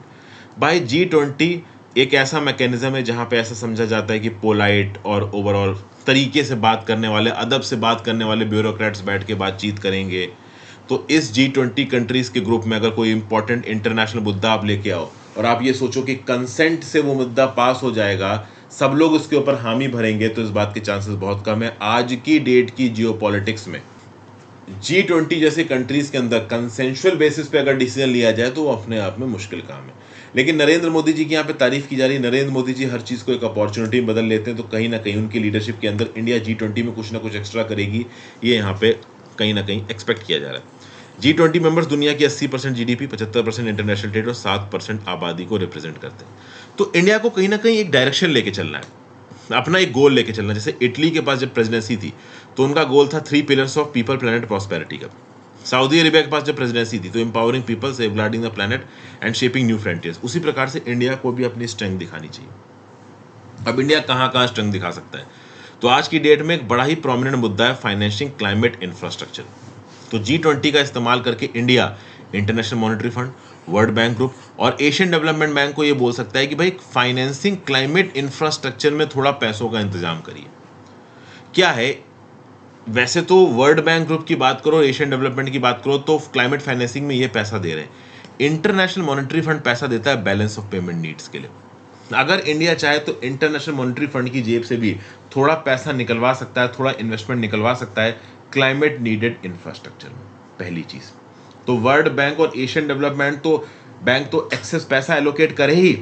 भाई G20 एक ऐसा मैकेनिज्म है जहाँ पे ऐसा समझा जाता है कि पोलाइट और ओवरऑल तरीके से बात करने वाले, अदब से बात करने वाले ब्यूरोक्रेट्स बैठ के बातचीत करेंगे। तो इस G20 कंट्रीज़ के ग्रुप में अगर कोई इंपॉर्टेंट इंटरनेशनल मुद्दा आप लेके आओ और आप ये सोचो कि कंसेंट से वो मुद्दा पास हो जाएगा, सब लोग उसके ऊपर हामी भरेंगे, तो इस बात के चांसेस बहुत कम है। आज की डेट की जियोपॉलिटिक्स में G20 जैसे कंट्रीज़ के अंदर कंसेंशुअल बेसिस पे अगर डिसीजन लिया जाए तो वो अपने आप में मुश्किल काम है। लेकिन नरेंद्र मोदी जी की यहाँ पे तारीफ की जा रही है। नरेंद्र मोदी जी हर चीज़ को एक अपॉर्चुनिटी में बदल लेते हैं, तो कहीं ना कहीं उनकी लीडरशिप के अंदर इंडिया G20 में कुछ ना कुछ एक्स्ट्रा करेगी, ये यहाँ पे कहीं ना कहीं एक्सपेक्ट किया जा रहा है। G20 मेंबर्स दुनिया की 80% जीडीपी, 75% इंटरनेशनल ट्रेड और 7% आबादी को रिप्रेजेंट करते हैं। तो इंडिया को कहीं ना कहीं एक डायरेक्शन लेके चलना है, अपना एक गोल लेके चलना है। जैसे इटली के पास जब प्रेसिडेंसी थी तो उनका गोल था 3 pillars of people planet prosperity का। सऊदी अरेबिया के पास जब प्रेसिडेंसी थी तो empowering people, safeguarding the planet and shaping new frontiers, उसी प्रकार से इंडिया को भी अपनी स्ट्रेंथ दिखानी चाहिए। अब इंडिया कहाँ कहाँ स्ट्रेंथ दिखा सकता है, तो आज की डेट में एक बड़ा ही प्रोमिनेंट मुद्दा है फाइनेंशिंग क्लाइमेट इंफ्रास्ट्रक्चर। तो G20 का इस्तेमाल करके India international monetary fund, world bank group और एशियन डेवलपमेंट बैंक को ये बोल सकता है कि भाई फाइनेंसिंग क्लाइमेट इंफ्रास्ट्रक्चर में थोड़ा पैसों का इंतजाम करिए। क्या है, वैसे तो वर्ल्ड बैंक ग्रुप की बात करो, एशियन डेवलपमेंट की बात करो तो क्लाइमेट फाइनेंसिंग में ये पैसा दे रहे हैं। इंटरनेशनल मॉनेटरी फंड पैसा देता है बैलेंस ऑफ पेमेंट नीड्स के लिए। अगर इंडिया चाहे तो इंटरनेशनल मॉनेटरी फंड की जेब से भी थोड़ा पैसा निकलवा सकता है, थोड़ा इन्वेस्टमेंट निकलवा सकता है क्लाइमेट नीडेड इंफ्रास्ट्रक्चर में। पहली चीज तो वर्ल्ड बैंक और एशियन डेवलपमेंट तो बैंक तो एक्सेस पैसा एलोकेट करे ही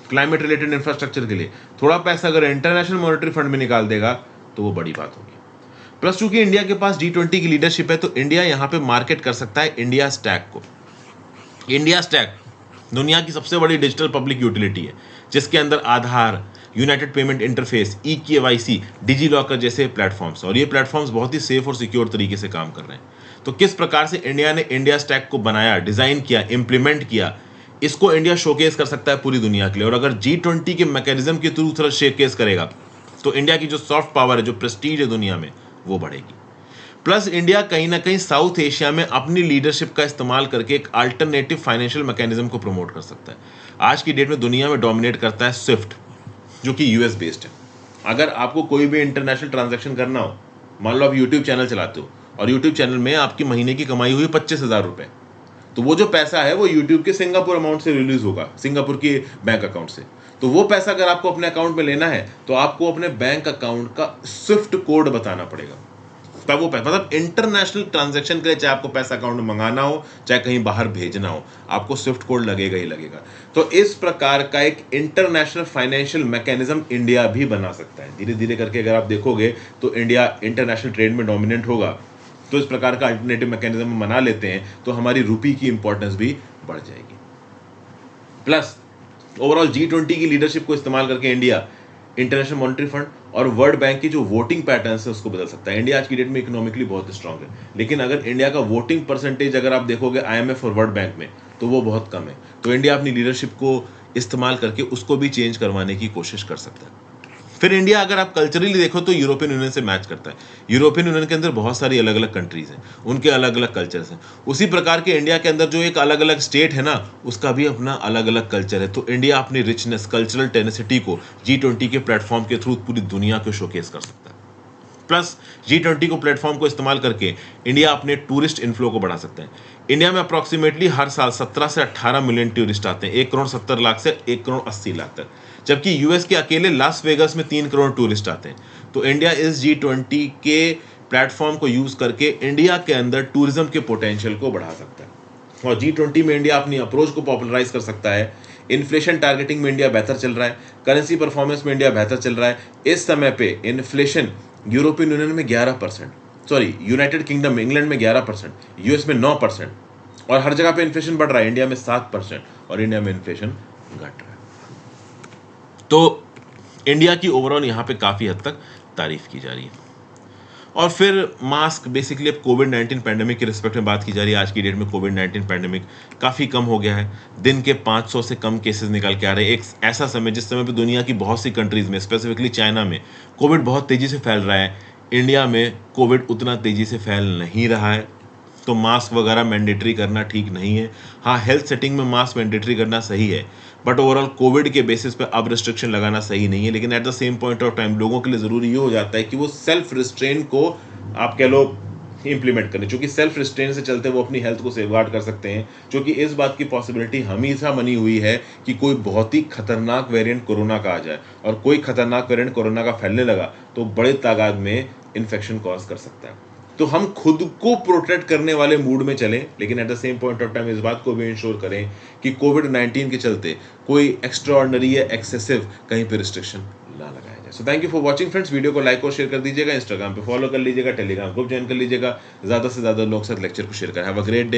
क्लाइमेट रिलेटेड इंफ्रास्ट्रक्चर के लिए। थोड़ा पैसा अगर इंटरनेशनल मॉनेटरी फंड में निकाल देगा तो वो बड़ी बात होगी। प्लस चूंकि इंडिया के पास G20 की लीडरशिप है तो इंडिया यहां पे मार्केट कर सकता है इंडिया स्टैक को। इंडिया स्टैक दुनिया की सबसे बड़ी डिजिटल पब्लिक यूटिलिटी है, जिसके अंदर आधार, United payment interface, eKYC, digi locker जैसे प्लेटफॉर्म्स, और ये प्लेटफॉर्म्स बहुत ही सेफ और सिक्योर तरीके से काम कर रहे हैं। तो किस प्रकार से इंडिया ने इंडिया स्टैक को बनाया, डिजाइन किया, इंप्लीमेंट किया, इसको इंडिया शोकेस कर सकता है पूरी दुनिया के लिए। और अगर G20 के मैकेनिज्म के थ्रू थोड़ा शोकेस करेगा तो इंडिया की जो सॉफ्ट पावर है, जो प्रेस्टीज है दुनिया में, वो बढ़ेगी। प्लस इंडिया कहीं ना कहीं साउथ एशिया में अपनी लीडरशिप का इस्तेमाल करके एक अल्टरनेटिव फाइनेंशियल मैकेनिज्म को प्रमोट कर सकता है। आज की डेट में दुनिया में डोमिनेट करता है स्विफ्ट, जो कि यूएस बेस्ड है। अगर आपको कोई भी इंटरनेशनल ट्रांजैक्शन करना हो, मान लो आप यूट्यूब चैनल चलाते हो और यूट्यूब चैनल में आपकी महीने की कमाई हुई 25,000 रुपए, तो वो जो पैसा है वो यूट्यूब के सिंगापुर अमाउंट से रिलीज होगा, सिंगापुर के बैंक अकाउंट से। तो वो पैसा अगर आपको अपने अकाउंट में लेना है तो आपको अपने बैंक अकाउंट का स्विफ्ट कोड बताना पड़ेगा, तब वो पैसा, मतलब इंटरनेशनल ट्रांजैक्शन के लिए चाहे आपको पैसा अकाउंट में मंगाना हो चाहे कहीं बाहर भेजना हो, आपको स्विफ्ट कोड लगेगा ही लगेगा। तो इस प्रकार का एक इंटरनेशनल फाइनेंशियल मैकेनिज्म इंडिया भी बना सकता है। धीरे धीरे करके अगर आप देखोगे तो इंडिया इंटरनेशनल ट्रेड में डोमिनेंट होगा, तो इस प्रकार का अल्टरनेटिव मैकेनिज्म बना लेते हैं तो हमारी रुपी की इंपॉर्टेंस भी बढ़ जाएगी। प्लस ओवरऑल G20 की लीडरशिप को इस्तेमाल करके इंडिया इंटरनेशनल मॉनेटरी फंड और वर्ल्ड बैंक की जो वोटिंग पैटर्न है उसको बदल सकता है। इंडिया आज की डेट में इकोनॉमिकली बहुत स्ट्रांग है, लेकिन अगर इंडिया का वोटिंग परसेंटेज अगर आप देखोगे IMF और वर्ल्ड बैंक में तो वो बहुत कम है। तो इंडिया अपनी लीडरशिप को इस्तेमाल करके उसको भी चेंज करवाने की कोशिश कर सकता है। फिर इंडिया अगर आप कल्चरली देखो तो यूरोपियन यूनियन से मैच करता है। यूरोपियन यूनियन के अंदर बहुत सारी अलग अलग कंट्रीज हैं, उनके अलग अलग कल्चर्स हैं। उसी प्रकार के इंडिया के अंदर जो एक अलग अलग स्टेट है ना, उसका भी अपना अलग अलग कल्चर है। तो इंडिया अपनी रिचनेस, कल्चरल टेनेसिटी को G20 के प्लेटफॉर्म के थ्रू पूरी दुनिया को शोकेस कर सकता है। प्लस G20 को प्लेटफॉर्म को इस्तेमाल करके इंडिया अपने टूरिस्ट इनफ्लो को बढ़ा सकते हैं। इंडिया में अप्रॉक्सीमेटली हर साल 17 से 18 मिलियन टूरिस्ट आते हैं, 1 करोड़ 70 लाख से 1 करोड़ 80 लाख तक, जबकि यूएस के अकेले लास वेगस में 3 करोड़ टूरिस्ट आते हैं। तो इंडिया इस G20 के प्लेटफॉर्म को यूज करके इंडिया के अंदर टूरिज्म के पोटेंशियल को बढ़ा सकता है और G20 में इंडिया अपनी अप्रोच को पॉपुलराइज कर सकता है। इन्फ्लेशन टारगेटिंग में इंडिया बेहतर चल रहा है, करेंसी परफॉर्मेंस में इंडिया बेहतर चल रहा है। इस समय पे इन्फ्लेशन यूरोपियन यूनियन में 11%, सॉरी यूनाइटेड किंगडम इंग्लैंड में 11%, यूएस में 9%, और हर जगह पे इन्फ्लेशन बढ़ रहा है। इंडिया में 7% और इंडिया में इन्फ्लेशन घट रहा है। तो इंडिया की ओवरऑल यहाँ पे काफ़ी हद तक तारीफ की जा रही है। और फिर मास्क, बेसिकली अब कोविड-19 पैंडेमिक के रिस्पेक्ट में बात की जा रही है। आज की डेट में कोविड-19 पैंडेमिक काफ़ी कम हो गया है, दिन के 500 से कम केसेस निकल के आ रहे हैं। एक ऐसा समय जिस समय पे दुनिया की बहुत सी कंट्रीज़ में, स्पेसिफिकली चाइना में, कोविड बहुत तेज़ी से फैल रहा है। इंडिया में कोविड उतना तेज़ी से फैल नहीं रहा है, तो मास्क वगैरह मैंडेटरी करना ठीक नहीं है। हाँ, हेल्थ सेटिंग में मास्क मैंडेटरी करना सही है, बट ओवरऑल कोविड के बेसिस पे अब रिस्ट्रिक्शन लगाना सही नहीं है। लेकिन at the same point of time लोगों के लिए ज़रूरी ये हो जाता है कि वो सेल्फ रिस्ट्रेन को आप कह लो इंप्लीमेंट करें, क्योंकि सेल्फ रिस्ट्रेन से चलते वो अपनी हेल्थ को सेफगार्ड कर सकते हैं। क्योंकि इस बात की पॉसिबिलिटी हमेशा बनी हुई है कि कोई बहुत ही खतरनाक वेरिएंट कोरोना का आ जाए, और कोई खतरनाक वेरिएंट कोरोना का फैलने लगा तो बड़े तादाद में इन्फेक्शन कॉज कर सकता है। तो हम खुद को प्रोटेक्ट करने वाले मूड में चलें, लेकिन at the same point of time इस बात को भी इंश्योर करें कि कोविड-19 के चलते कोई एक्स्ट्राऑर्डिनरी या एक्सेसिव कहीं पे रिस्ट्रिक्शन ना लगाया जाए। So thank you for watching friends. Video को लाइक और शेयर कर दीजिएगा, इंस्टाग्राम पे फॉलो कर लीजिएगा, टेलीग्राम ग्रुप ज्वाइन कर लीजिएगा, ज़्यादा से ज़्यादा लोग साथ लेक्चर को शेयर करें। Have a great day.